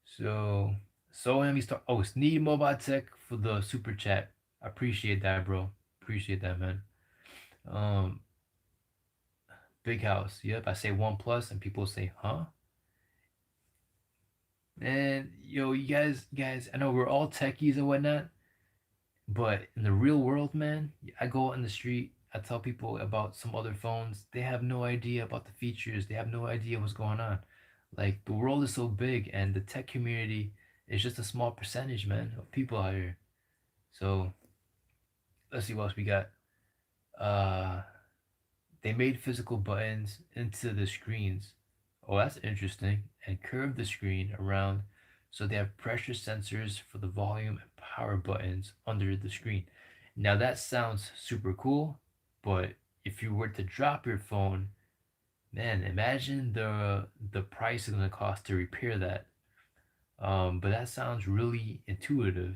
So Soham, he's talking. Oh, it's Need Mobile Tech for the super chat. I appreciate that, bro. Appreciate that, man. Um, Big House. Yep, I say OnePlus, and people say, huh? And you guys, I know we're all techies and whatnot, but in the real world, man, I go out in the street. I tell people about some other phones. They have no idea about the features. They have no idea what's going on. Like the world is so big, and the tech community is just a small percentage, man, of people out here. So let's see what else we got. Uh, they made physical buttons into the screens. Oh, that's interesting. And curved the screen around so they have pressure sensors for the volume and power buttons under the screen. Now that sounds super cool, but if you were to drop your phone, man, imagine the price it's gonna cost to repair that. But that sounds really intuitive,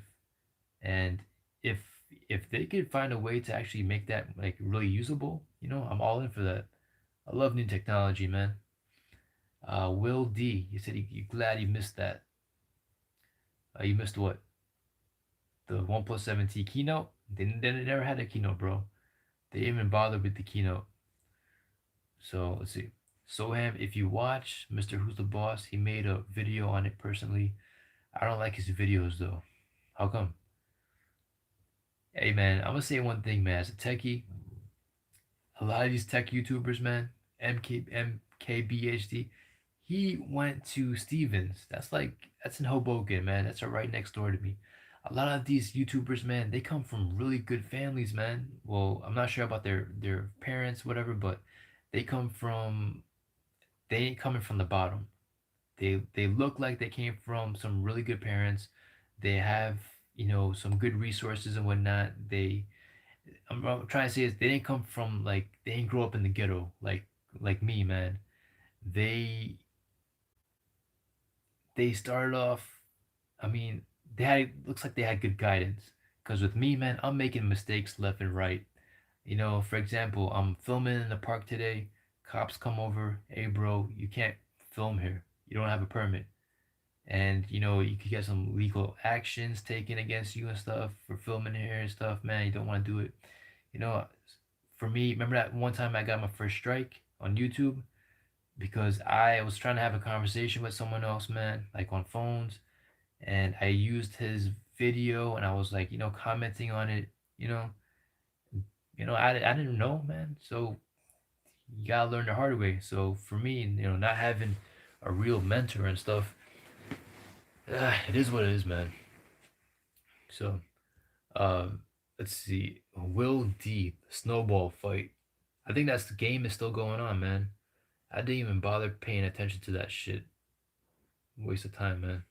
and if if they could find a way to actually make that like really usable, I'm all in for that. I love new technology, man. Will D, you said you glad you missed that. You missed what? The OnePlus 7T keynote? They never had a keynote, bro. They didn't even bother with the keynote. So let's see. Soham, if you watch Mr. Who's the Boss, he made a video on it personally. I don't like his videos though. How come? Hey man, I'm gonna say one thing, man. As a techie, a lot of these tech YouTubers, man, MKBHD, he went to Stevens. That's in Hoboken, man. That's right next door to me. A lot of these YouTubers, man, they come from really good families, man. Well, I'm not sure about their parents, whatever, but they come from they ain't coming from the bottom. They look like they came from some really good parents. They have, some good resources and whatnot. I'm trying to say is they didn't come from like they didn't grow up in the ghetto like me, man. They they started off. I mean, they had looks like they had good guidance. Cause with me, man, I'm making mistakes left and right. For example, I'm filming in the park today. Cops come over. Hey, bro, you can't film here. You don't have a permit. And you could get some legal actions taken against you and stuff for filming here and stuff, man. You don't want to do it. You know, for me, remember that one time I got my first strike on YouTube because I was trying to have a conversation with someone else, man, like on phones, and I used his video and I was like, commenting on it, you know, I didn't know, man. So you gotta learn the hard way. So for me, not having a real mentor and stuff, it is what it is, man. So, let's see, Will D snowball fight. I think that's the game is still going on, man. I didn't even bother paying attention to that shit. Waste of time,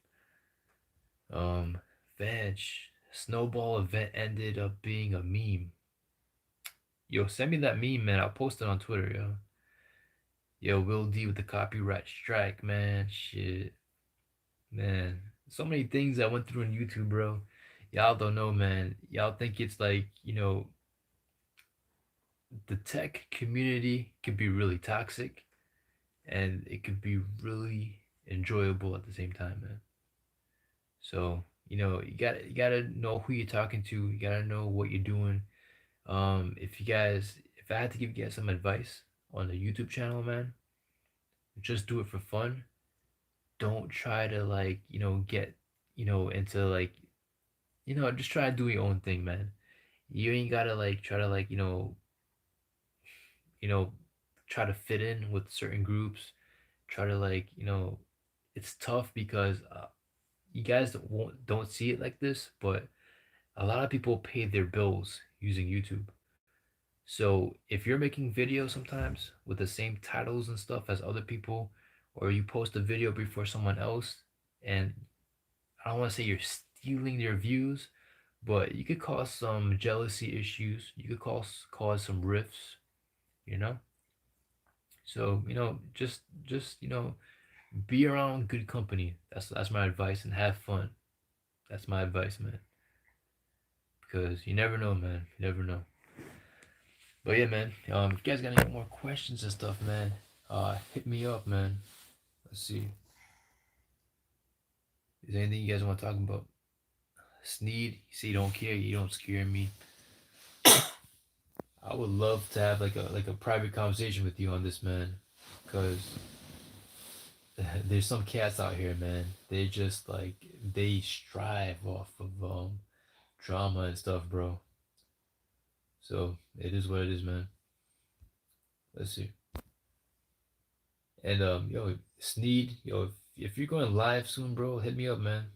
man. Veg. Snowball event ended up being a meme. Yo, send me that meme, man. I'll post it on Twitter, yo. Yo, Will D with the copyright strike, man. Shit, man. So many things I went through on YouTube, bro. Y'all don't know, man. Y'all think it's like, the tech community could be really toxic and it could be really enjoyable at the same time, man. So, you gotta know who you're talking to. You gotta know what you're doing. If I had to give you guys some advice on the YouTube channel, man, just do it for fun. Don't try to like, get, into like, just try to do your own thing, man. You ain't gotta like try to like, you know, try to fit in with certain groups. Try to like, it's tough because you guys don't see it like this, but a lot of people pay their bills using YouTube. So if you're making videos sometimes with the same titles and stuff as other people, or you post a video before someone else, and I don't want to say you're stealing their views, but you could cause some jealousy issues. You could cause some rifts, you know. So just be around good company. That's my advice, and have fun. That's my advice, man. Because you never know, man. You never know. But yeah, man. If you guys got any more questions and stuff, man, hit me up, man. Let's see. Is there anything you guys want to talk about? Sneed, you say you don't care, you don't scare me. I would love to have like a private conversation with you on this, man. Cause there's some cats out here, man. They just like they strive off of drama and stuff, bro. So it is what it is, man. Let's see. And yo, Sneed, yo, if you're going live soon, bro, hit me up, man.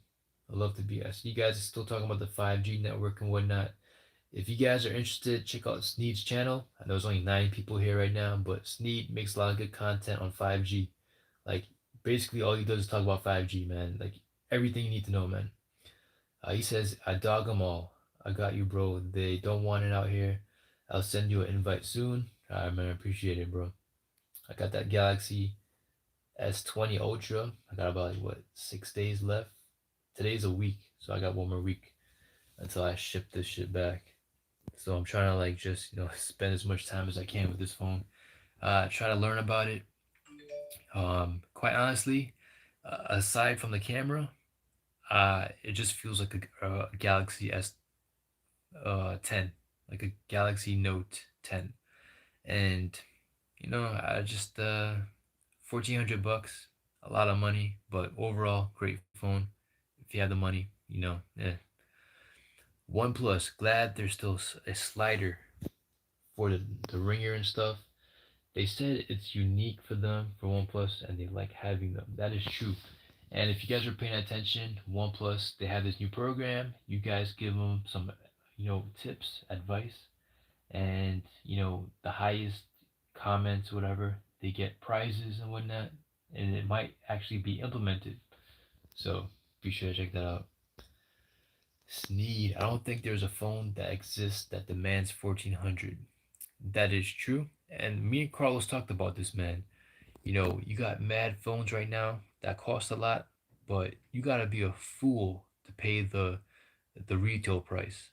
I'd love to be. I see you guys are still talking about the 5G network and whatnot. If you guys are interested, check out Sneed's channel. I know there's only 9 people here right now, but Sneed makes a lot of good content on 5G. Like basically all he does is talk about 5G, man. Like everything you need to know, man. He says, I dog them all. I got you, bro. They don't want it out here. I'll send you an invite soon. All right, man. I appreciate it, bro. I got that Galaxy S20 Ultra. I got about like, what, 6 days left. Today's a week, so I got one more week until I ship this shit back. So I'm trying to like just spend as much time as I can with this phone. Try to learn about it. Quite honestly, aside from the camera, it just feels like a Galaxy S 10, like a Galaxy Note 10, and I just 1,400 bucks, a lot of money, but overall great phone. If you have the money, yeah. OnePlus, glad there's still a slider for the ringer and stuff. They said it's unique for them for OnePlus and they like having them. That is true. And if you guys are paying attention, OnePlus, they have this new program. You guys give them some, tips, advice, and the highest comments, whatever, they get prizes and whatnot, and it might actually be implemented. So be sure to check that out. Sneed, I don't think there's a phone that exists that demands 1,400. That is true. And me and Carlos talked about this, man. You got mad phones right now that cost a lot, but you gotta be a fool to pay the retail price.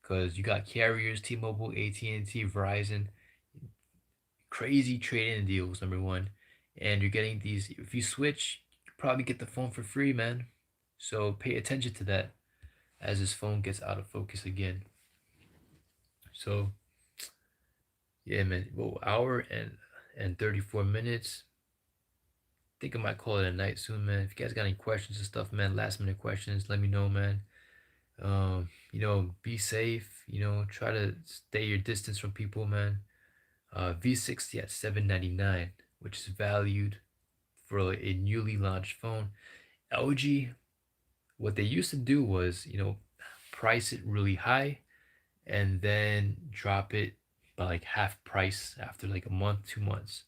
Cause you got carriers, T-Mobile, AT&T, Verizon, crazy trade-in deals, number one. And you're getting these, if you switch, you probably get the phone for free, man. So pay attention to that as this phone gets out of focus again. So yeah, man. Well, hour and 34 minutes. Think I might call it a night soon, man. If you guys got any questions and stuff, man, last minute questions, let me know, man. Be safe. Try to stay your distance from people, man. V60 at 799, which is valued for a newly launched phone. LG, what they used to do was, price it really high and then drop it by like half price after like a month, 2 months.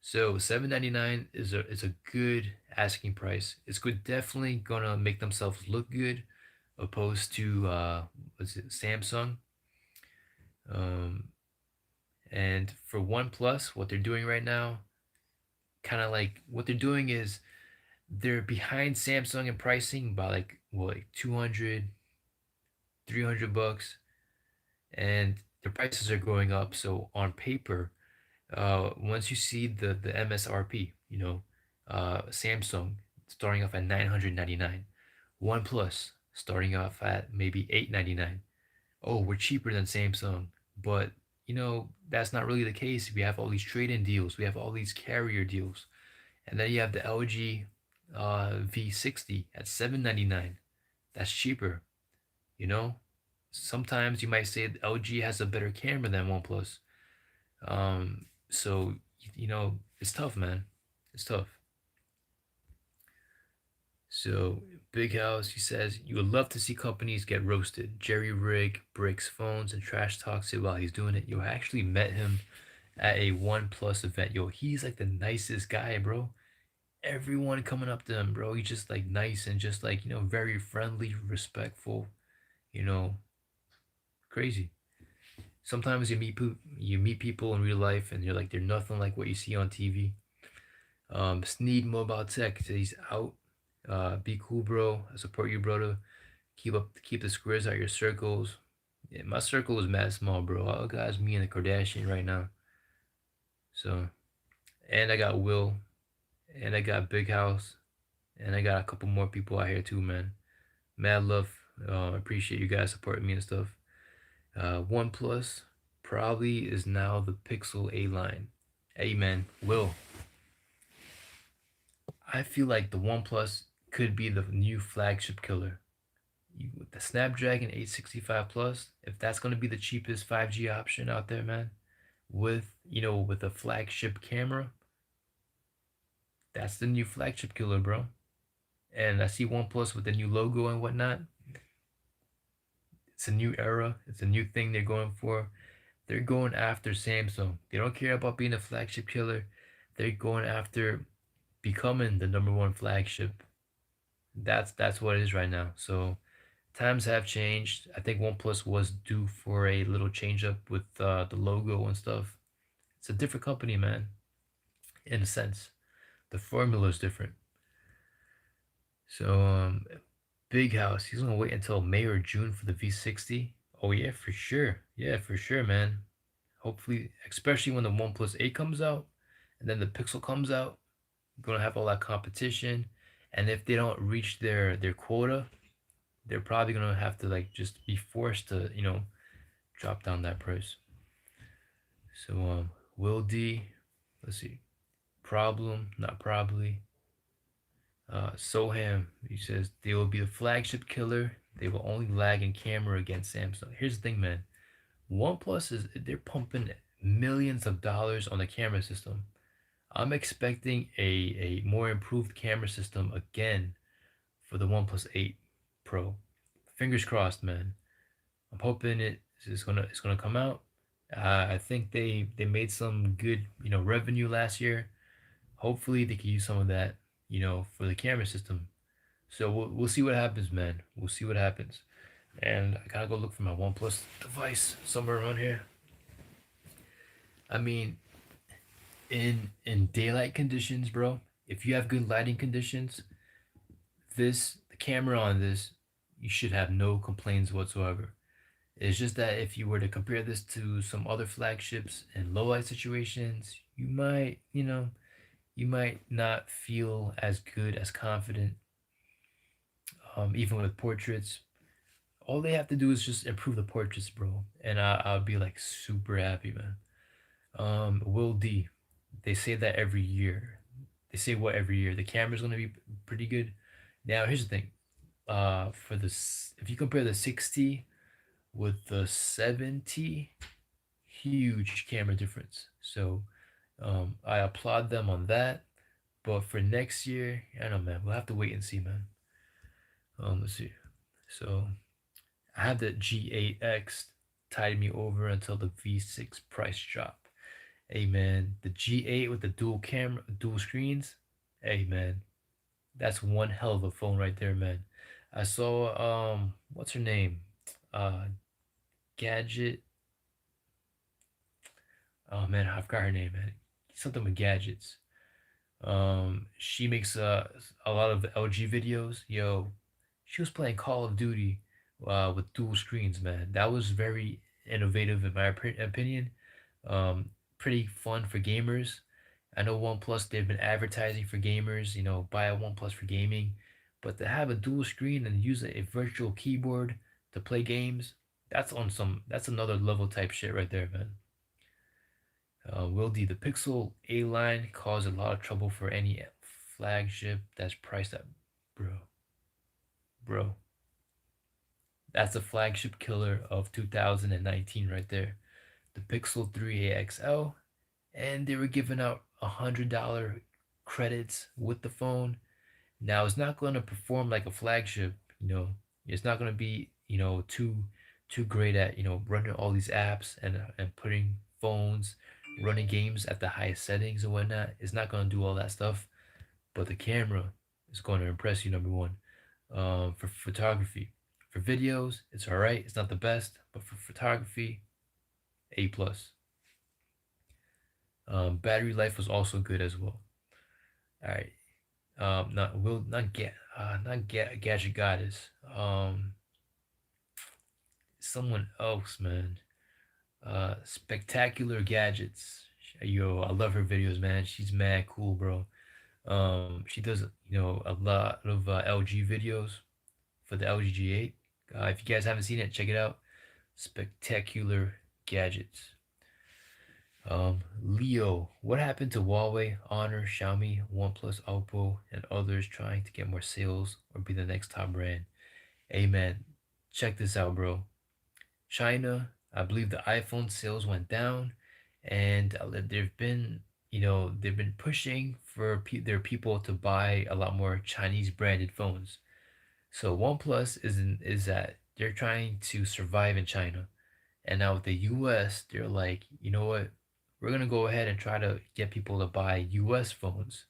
So 799 is a good asking price. It's good, definitely gonna make themselves look good, opposed to what's it, Samsung. Um, And for OnePlus, what they're doing right now, kind of like what they're doing is they're behind Samsung in pricing by like what, like 200, 300 bucks, and the prices are going up. So on paper, once you see the MSRP, Samsung starting off at 999, OnePlus starting off at maybe 899. Oh, we're cheaper than Samsung, but that's not really the case. We have all these trade-in deals, we have all these carrier deals, and then you have the LG V60 at 799. That's cheaper. You know, sometimes you might say LG has a better camera than OnePlus. So it's tough, man. It's tough. So Big House, he says you would love to see companies get roasted. Jerry rig breaks phones and trash talks it while he's doing it. Yo, I actually met him at a OnePlus event. Yo, he's like the nicest guy, bro. Everyone coming up to him, bro. He's just like nice and just like very friendly, respectful. You know, crazy. Sometimes you meet people in real life and you're like they're nothing like what you see on TV. Sneed Mobile Tech says he's out. Be cool, bro. I support you, brother. Keep the squares out your circles. Yeah, my circle is mad small, bro. All guys, me and the Kardashian right now. So, and I got Will, and I got Big House, and I got a couple more people out here too, man. Mad love. Appreciate you guys supporting me and stuff. OnePlus probably is now the Pixel A line. Hey, man, Will. I feel like the OnePlus could be the new flagship killer. The Snapdragon 865 Plus, if that's going to be the cheapest 5G option out there, man, with a flagship camera, that's the new flagship killer, bro. And I see OnePlus with the new logo and whatnot. It's a new era. It's a new thing they're going for. They're going after Samsung. They don't care about being a flagship killer. They're going after becoming the number one flagship. That's what it is right now. So times have changed. I think OnePlus was due for a little change up with the logo and stuff. It's a different company, man. In a sense, the formula is different. So Big House, he's gonna wait until May or June for the V60. Oh yeah, for sure. Yeah, for sure, man. Hopefully, especially when the OnePlus 8 comes out, and then the Pixel comes out, you're gonna have all that competition. And if they don't reach their quota, they're probably gonna have to like just be forced to drop down that price. So Will D, let's see, problem, not probably. Soham, he says they will be the flagship killer. They will only lag in camera against Samsung. Here's the thing, man. OnePlus is they're pumping millions of dollars on the camera system. I'm expecting a more improved camera system again for the OnePlus 8 Pro. Fingers crossed, man. I'm hoping it's gonna come out. I think they made some good revenue last year. Hopefully they can use some of that for the camera system. So we'll see what happens, man. We'll see what happens. And I gotta go look for my OnePlus device somewhere around here. I mean, in daylight conditions, bro. If you have good lighting conditions, the camera on this, you should have no complaints whatsoever. It's just that if you were to compare this to some other flagships in low light situations, you might not feel as good, as confident. Even with portraits, all they have to do is just improve the portraits, bro, and I'll be like super happy, man. Will D, they say that every year. They say what every year? The camera's gonna be pretty good. Now here's the thing. For this, if you compare the 60 with the 70, huge camera difference. So I applaud them on that. But for next year, I don't know, man. We'll have to wait and see, man. Let's see. So I have the G8X tied me over until the V6 price drop. Hey man, the G8 with the dual screens. Hey man, that's one hell of a phone right there, man. I saw what's her name? Uh Gadget. Oh man, I forgot her name, man. Something with gadgets. She makes a lot of LG videos. Yo, she was playing Call of Duty with dual screens, man. That was very innovative in my opinion. Um, Pretty fun for gamers. I know OnePlus, they've been advertising for gamers, buy a OnePlus for gaming, but to have a dual screen and use a virtual keyboard to play games, that's another level type shit right there, man. Will D, the Pixel A line caused a lot of trouble for any flagship that's priced at, bro, bro. That's a flagship killer of 2019 right there. The Pixel 3a XL, and they were giving out $100 credits with the phone. Now it's not going to perform like a flagship, It's not going to be, too great at, running all these apps and putting phones, running games at the highest settings and whatnot. It's not going to do all that stuff, but the camera is going to impress you, number one. For photography, for videos, it's all right. It's not the best, but for photography, A plus. Battery life was also good as well. All right. Not will not get not get gadget goddess. Someone else, man. Spectacular gadgets. Yo, I love her videos, man. She's mad cool, bro. She does a lot of LG videos for the LG G8. If you guys haven't seen it, check it out. Spectacular gadgets. Leo, what happened to Huawei, Honor, Xiaomi, OnePlus, Oppo, and others trying to get more sales or be the next top brand? Amen. Check this out, bro. China, I believe the iPhone sales went down, and they've been pushing for their people to buy a lot more Chinese branded phones. So OnePlus is that they're trying to survive in China. And now with the US, they're like, you know what? We're gonna go ahead and try to get people to buy US phones.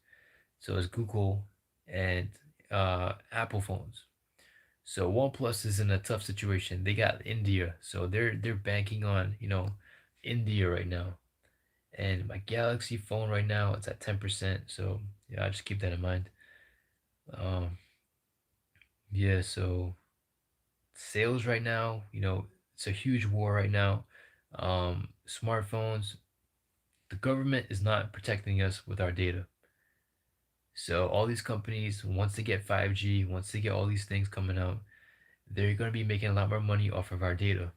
So it's Google and Apple phones. So OnePlus is in a tough situation. They got India, so they're banking on, India right now. And my Galaxy phone right now, it's at 10%. So yeah, I just keep that in mind. Um, yeah, so sales right now, it's a huge war right now. Smartphones, the government is not protecting us with our data. So all these companies, once they get 5G, once they get all these things coming out, they're going to be making a lot more money off of our data.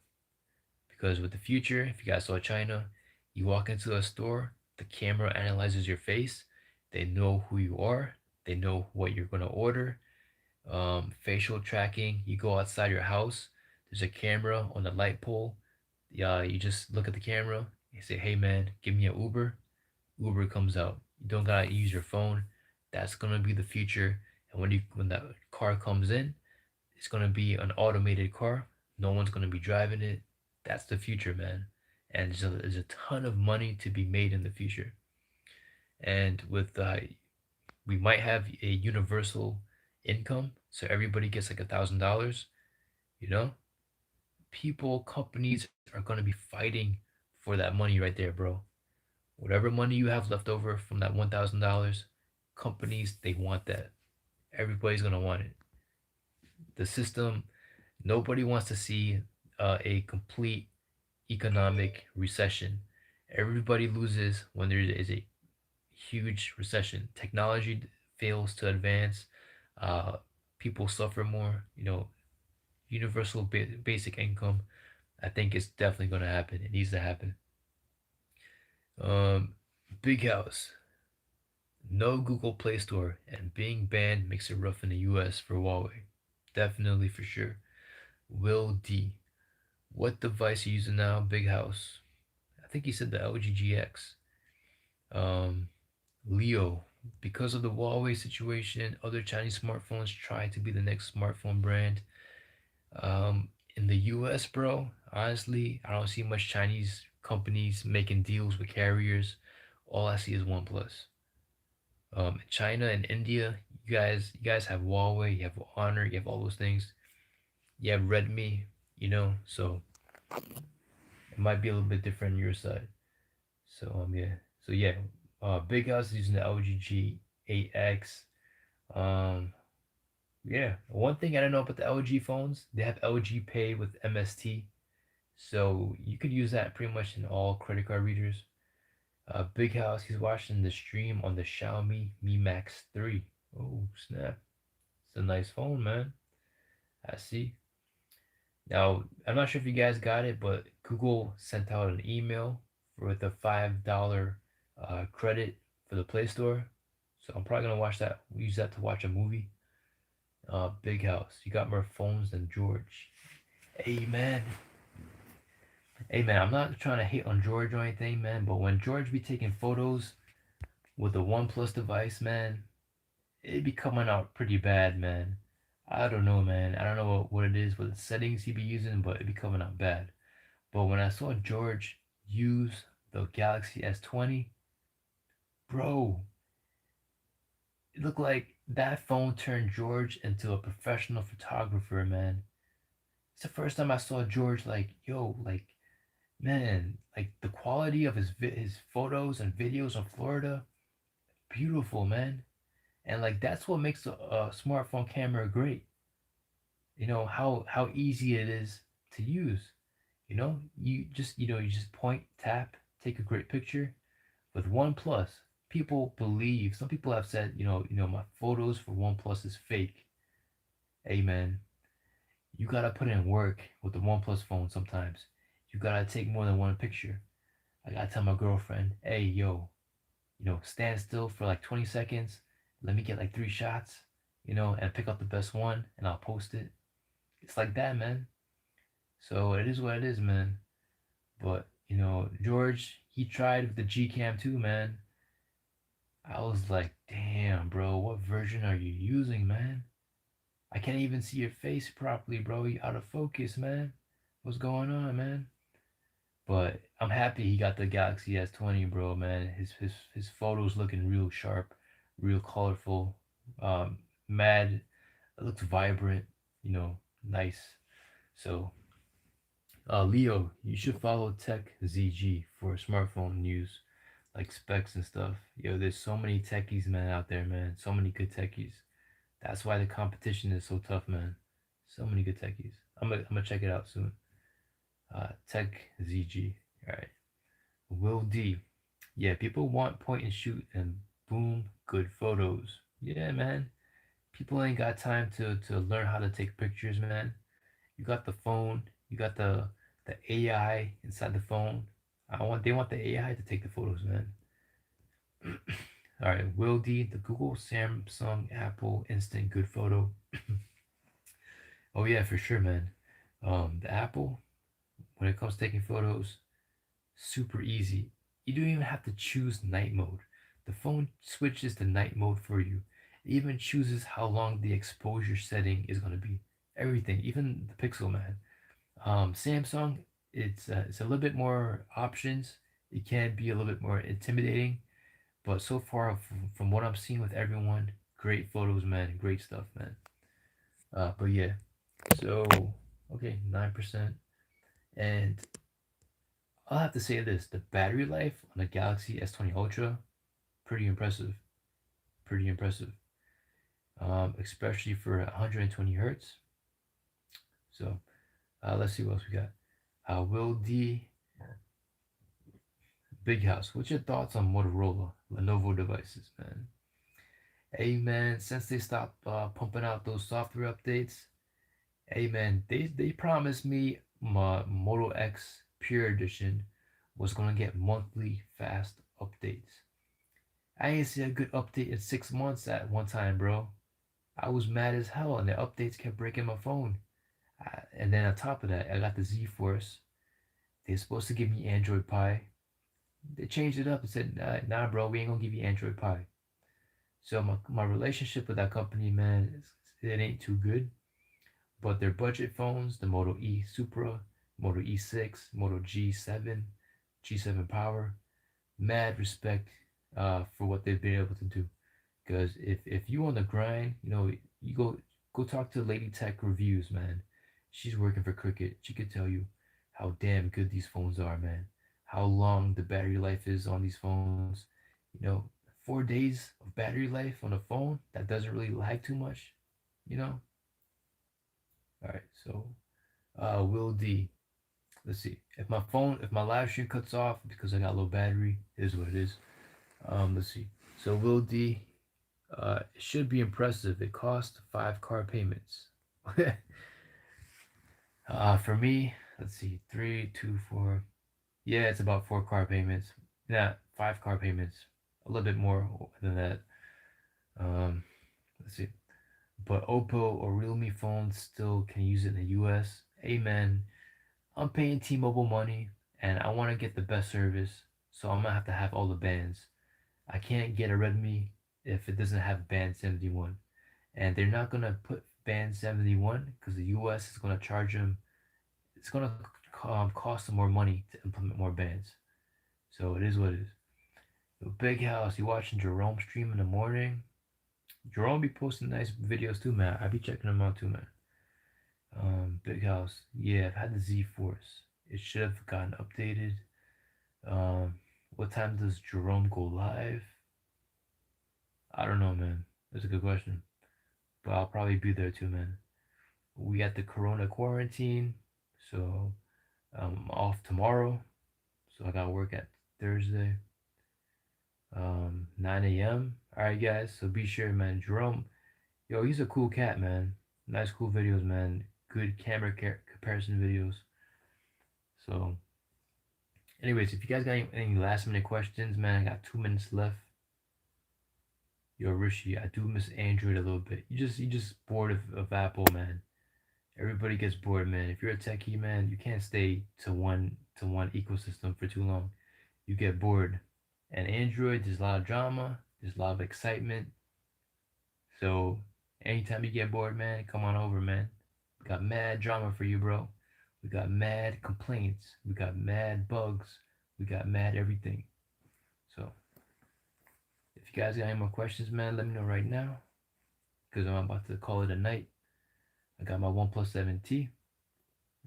Because with the future, if you guys saw China, you walk into a store, the camera analyzes your face, they know who you are, they know what you're going to order. Facial tracking, you go outside your house, there's a camera on the light pole. Yeah, you just look at the camera, you say, hey man, give me an Uber. Uber comes out. You don't gotta use your phone. That's gonna be the future. And when that car comes in, it's gonna be an automated car. No one's gonna be driving it. That's the future, man. And there's a ton of money to be made in the future. And with we might have a universal income, so everybody gets like $1,000. You know, companies are gonna be fighting for that money right there, bro. Whatever money you have left over from that $1,000, companies they want that. Everybody's gonna want it. The system, nobody wants to see a complete economic recession. Everybody loses when there is a huge recession. Technology fails to advance. Uh, People suffer more. Universal basic income. I think it's definitely gonna happen. It needs to happen. Um, Big house. No Google Play Store, and being banned makes it rough in the US for Huawei. Definitely for sure. Will D. What device are you using now? Big house. I think he said the LG GX. Um, Leo. Because of the Huawei situation, other Chinese smartphones try to be the next smartphone brand. In the US, bro, honestly, I don't see much Chinese companies making deals with carriers. All I see is OnePlus. China and India, you guys have Huawei, you have Honor, you have all those things. You have Redmi, so it might be a little bit different on your side. Yeah. So yeah, Big House is using the LG G8X. Um, yeah. One thing I don't know about the LG phones, they have LG Pay with MST, so you could use that pretty much in all credit card readers. Big House, he's watching the stream on the Xiaomi Mi Max 3. Oh snap! It's a nice phone, man. I see. Now, I'm not sure if you guys got it, but Google sent out an email with a $5 credit for the Play Store. So I'm probably gonna watch that, use that to watch a movie. Big House, you got more phones than George. Hey man, hey man, I'm not trying to hate on George or anything, man, but when George be taking photos with a OnePlus device, man, it be coming out pretty bad, man. I don't know, man. I don't know what it is, what the settings he be using, but it be coming out bad. But when I saw George use the Galaxy S20, bro, it looked like that phone turned George into a professional photographer, man. It's the first time I saw George like, yo, like, man, like the quality of his photos and videos in Florida, beautiful, man. And like that's what makes a smartphone camera great. You know how easy it is to use. You just point, tap, take a great picture. With OnePlus, people believe. Some people have said, my photos for OnePlus is fake. Hey man, you gotta put in work with the OnePlus phone. Sometimes you gotta take more than one picture. I gotta tell my girlfriend, hey yo, stand still for like 20 seconds. Let me get like 3 shots, and pick up the best one, and I'll post it. It's like that, man. So it is what it is, man. But George, he tried with the G Cam too, man. I was like, damn, bro, what version are you using, man? I can't even see your face properly, bro. You out of focus, man. What's going on, man? But I'm happy he got the Galaxy S20, bro, man. His photos looking real sharp, real colorful, mad. It looks vibrant, nice. So, Leo, you should follow Tech ZG for smartphone news, like specs and stuff. Yo, there's so many techies, man, out there, man. So many good techies. That's why the competition is so tough, man. So many good techies. I'm gonna check it out soon. Tech ZG. All right. Will D. Yeah, people want point and shoot and boom, good photos. Yeah, man. People ain't got time to learn how to take pictures, man. You got the phone. You got the AI inside the phone. They want the AI to take the photos, man. All right, Will D, the Google, Samsung, Apple Instant Good Photo. Oh yeah, for sure, man. The Apple, when it comes to taking photos, super easy. You don't even have to choose night mode. The phone switches to night mode for you. It even chooses how long the exposure setting is gonna be. Everything, even the pixel, man. Samsung, it's a little bit more options. It can be a little bit more intimidating, but so far from what I'm seeing with everyone, great photos, man. Great stuff, man. But yeah, so okay, 9%. And I'll have to say this: the battery life on the Galaxy S20 Ultra, pretty impressive. Pretty impressive. Especially for 120 hertz. So let's see what else we got. Will D Big House, what's your thoughts on Motorola, Lenovo devices, man? Hey man, since they stopped pumping out those software updates, hey man, they promised me my Moto X Pure Edition was gonna get monthly fast updates. I ain't see a good update in 6 months at one time, bro. I was mad as hell, and the updates kept breaking my phone. And then on top of that, I got the Z Force. They're supposed to give me Android Pie. They changed it up and said, nah, bro, we ain't gonna give you Android Pie. So my relationship with that company, man, it ain't too good. But their budget phones, the Moto E Supra, Moto E6, Moto G7, G7 Power, mad respect for what they've been able to do. Because if you on the grind, you go talk to Lady Tech Reviews, man. She's working for Cricket. She could tell you how damn good these phones are, man. how long the battery life is on these phones. You know, 4 days of battery life on a phone that doesn't really lag too much. You know. All right. So, Will D. Let's see. If my live stream cuts off because I got low battery, it is what it is. Let's see. So Will D. It should be impressive. It cost 5 car payments. For me, let's see. Three, two, four. Yeah, it's about 4 car payments. Yeah, 5 car payments. A little bit more than that. Um, let's see. But Oppo or Realme phones still can use it in the US. Amen. I'm paying T-Mobile money and I want to get the best service, so I'm gonna have to have all the bands. I can't get a Redmi if it doesn't have band 71. And they're not gonna put band 71 because the US is gonna charge them. It's gonna cost them more money to implement more bands. So it is what it is. The Big House, you watching Jerome stream in the morning? Jerome be posting nice videos too, man. I be checking them out too, man. Big House, yeah, I've had the Z Force. It should have gotten updated. Um, what time does Jerome go live? I don't know, man. That's a good question, but I'll probably be there too, man. We got the Corona quarantine, so I'm off tomorrow. So I got work at Thursday, 9 a.m. All right, guys. So be sure, man. Jerome, yo, he's a cool cat, man. Nice, cool videos, man. Good camera comparison videos. So, anyways, if you guys got any last minute questions, man, I got 2 minutes left. Yo, Rishi, I do miss Android a little bit. You just bored of Apple, man. Everybody gets bored, man. If you're a techie, man, you can't stay to one ecosystem for too long. You get bored. And Android, there's a lot of drama, there's a lot of excitement. So anytime you get bored, man, come on over, man. We got mad drama for you, bro. We got mad complaints. We got mad bugs. We got mad everything. So if you guys got any more questions, man, let me know right now. Because I'm about to call it a night. I got my OnePlus 7T.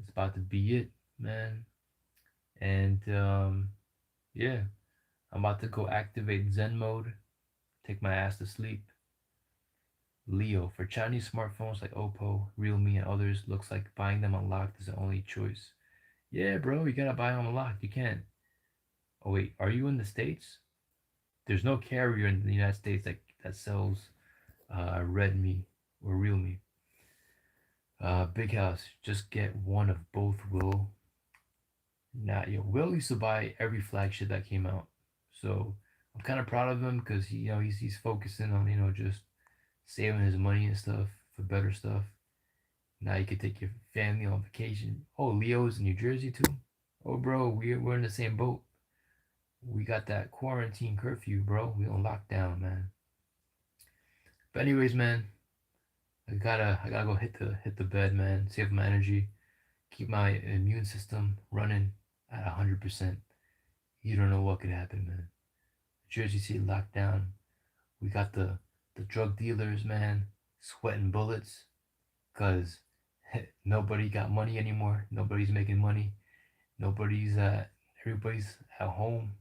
It's about to be it, man. And yeah, I'm about to go activate Zen mode, take my ass to sleep. Leo, for Chinese smartphones like Oppo, Realme, and others, looks like buying them unlocked is the only choice. Yeah, bro, you gotta buy them unlocked. You can't. Oh wait, are you in the States? There's no carrier in the United States that sells Redmi or Realme. Big House, just get one of both. Will used to buy every flagship that came out, so I'm kind of proud of him because he's focusing on just saving his money and stuff for better stuff. Now you can take your family on vacation. Oh, Leo's in New Jersey too. Oh, bro, we're in the same boat. We got that quarantine curfew, bro. We on lockdown, man. But anyways, man, I gotta go hit the bed, man. Save my energy, keep my immune system running at 100%. You don't know what could happen, man. Jersey City lockdown. We got the drug dealers, man, sweating bullets because nobody got money anymore. Nobody's making money. Nobody's everybody's at home.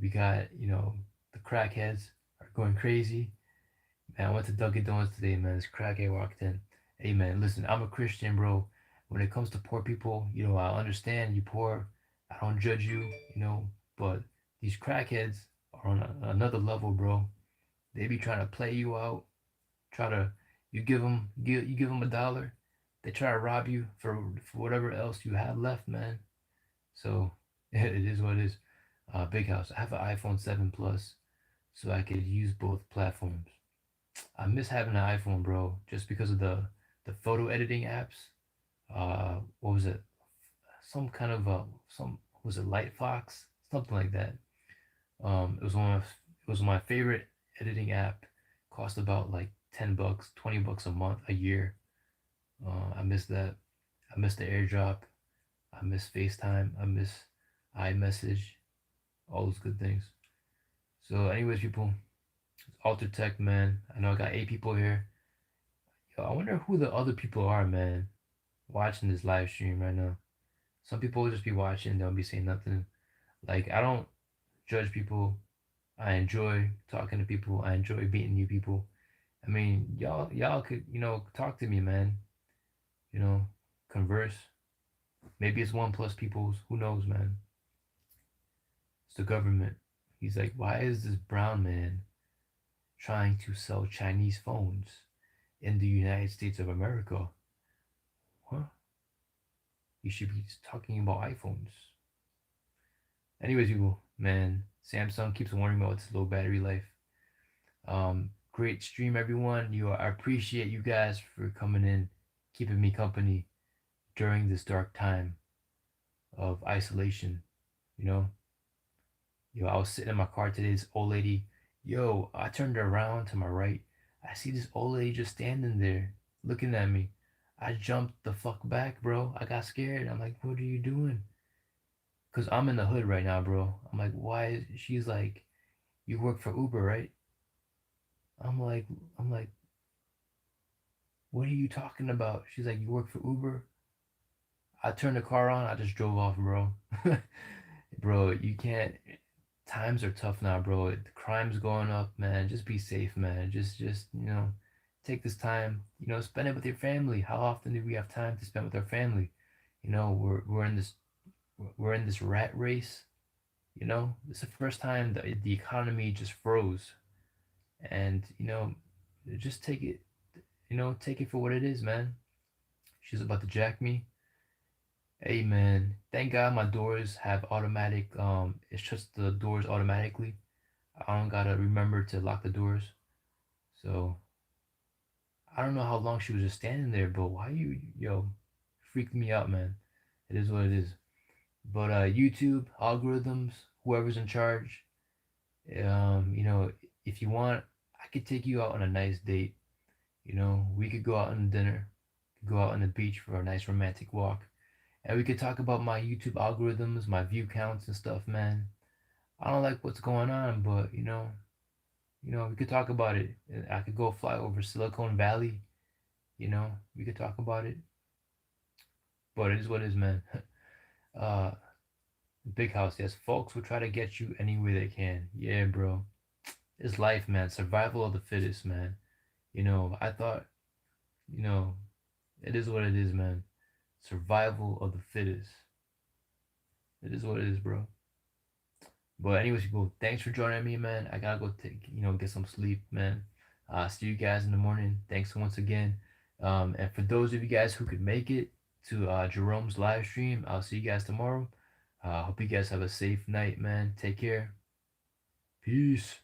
We got the crackheads are going crazy. Man, I went to Dunkin' Donuts today, man. This crackhead walked in. Hey, man, listen, I'm a Christian, bro. When it comes to poor people, I understand you poor. I don't judge you, but these crackheads are on another level, bro. They be trying to play you out. Try to you give them $1, they try to rob you for whatever else you have left, man. So it is what it is. Big house. I have an iPhone 7 Plus, so I could use both platforms. I miss having an iPhone, bro, just because of the photo editing apps. What was it? Some kind of some was it Lightfox, something like that. It was my favorite editing app. Cost about like $10, $20 a month, a year. I miss that. I miss the AirDrop. I miss FaceTime. I miss iMessage. All those good things. So, anyways, people, it's Alter Tech, man. I know I got 8 people here. Yo, I wonder who the other people are, man, watching this live stream right now. Some people will just be watching, they'll be saying nothing. Like I don't judge people. I enjoy talking to people. I enjoy meeting new people. I mean, y'all could, talk to me, man. You know, converse. Maybe it's OnePlus people's. Who knows, man? It's the government. He's like, why is this brown man trying to sell Chinese phones in the United States of America? Huh? You should be talking about iPhones. Anyways, people, man, Samsung keeps warning me about its low battery life. Great stream, everyone. I appreciate you guys for coming in, keeping me company during this dark time of isolation. You know, I was sitting in my car today. This old lady, I turned around to my right. I see this old lady just standing there, looking at me. I jumped the fuck back, bro. I got scared. I'm like, what are you doing? Cause I'm in the hood right now, bro. I'm like, why? She's like, you work for Uber, right? I'm like, I'm like, what are you talking about? She's like, you work for Uber? I turned the car on. I just drove off, bro. Bro, you can't. Times are tough now, bro. The crime's going up, man. Just be safe, man. Just take this time. Spend it with your family. How often do we have time to spend with our family? We're in this rat race. It's the first time the economy just froze, and just take it. Take it for what it is, man. She's about to jack me. Hey man, thank God my doors have automatic it shuts the doors automatically. I don't gotta remember to lock the doors. So I don't know how long she was just standing there, but why freaked me out, man. It is what it is. But YouTube, algorithms, whoever's in charge, you know, if you want, I could take you out on a nice date. We could go out on dinner, go out on the beach for a nice romantic walk. And we could talk about my YouTube algorithms, my view counts and stuff, man. I don't like what's going on, but we could talk about it. I could go fly over Silicon Valley, we could talk about it. But it is what it is, man. uh Big house, yes. Folks will try to get you any way they can. Yeah, bro. It's life, man. Survival of the fittest, man. I thought, you know, it is what it is, man. Survival of the fittest. It is what it is, bro. But anyways, people, thanks for joining me, man. I gotta go get some sleep, man. See you guys in the morning. Thanks once again. And for those of you guys who could make it to Jerome's live stream, I'll see you guys tomorrow. Hope you guys have a safe night, man. Take care. Peace.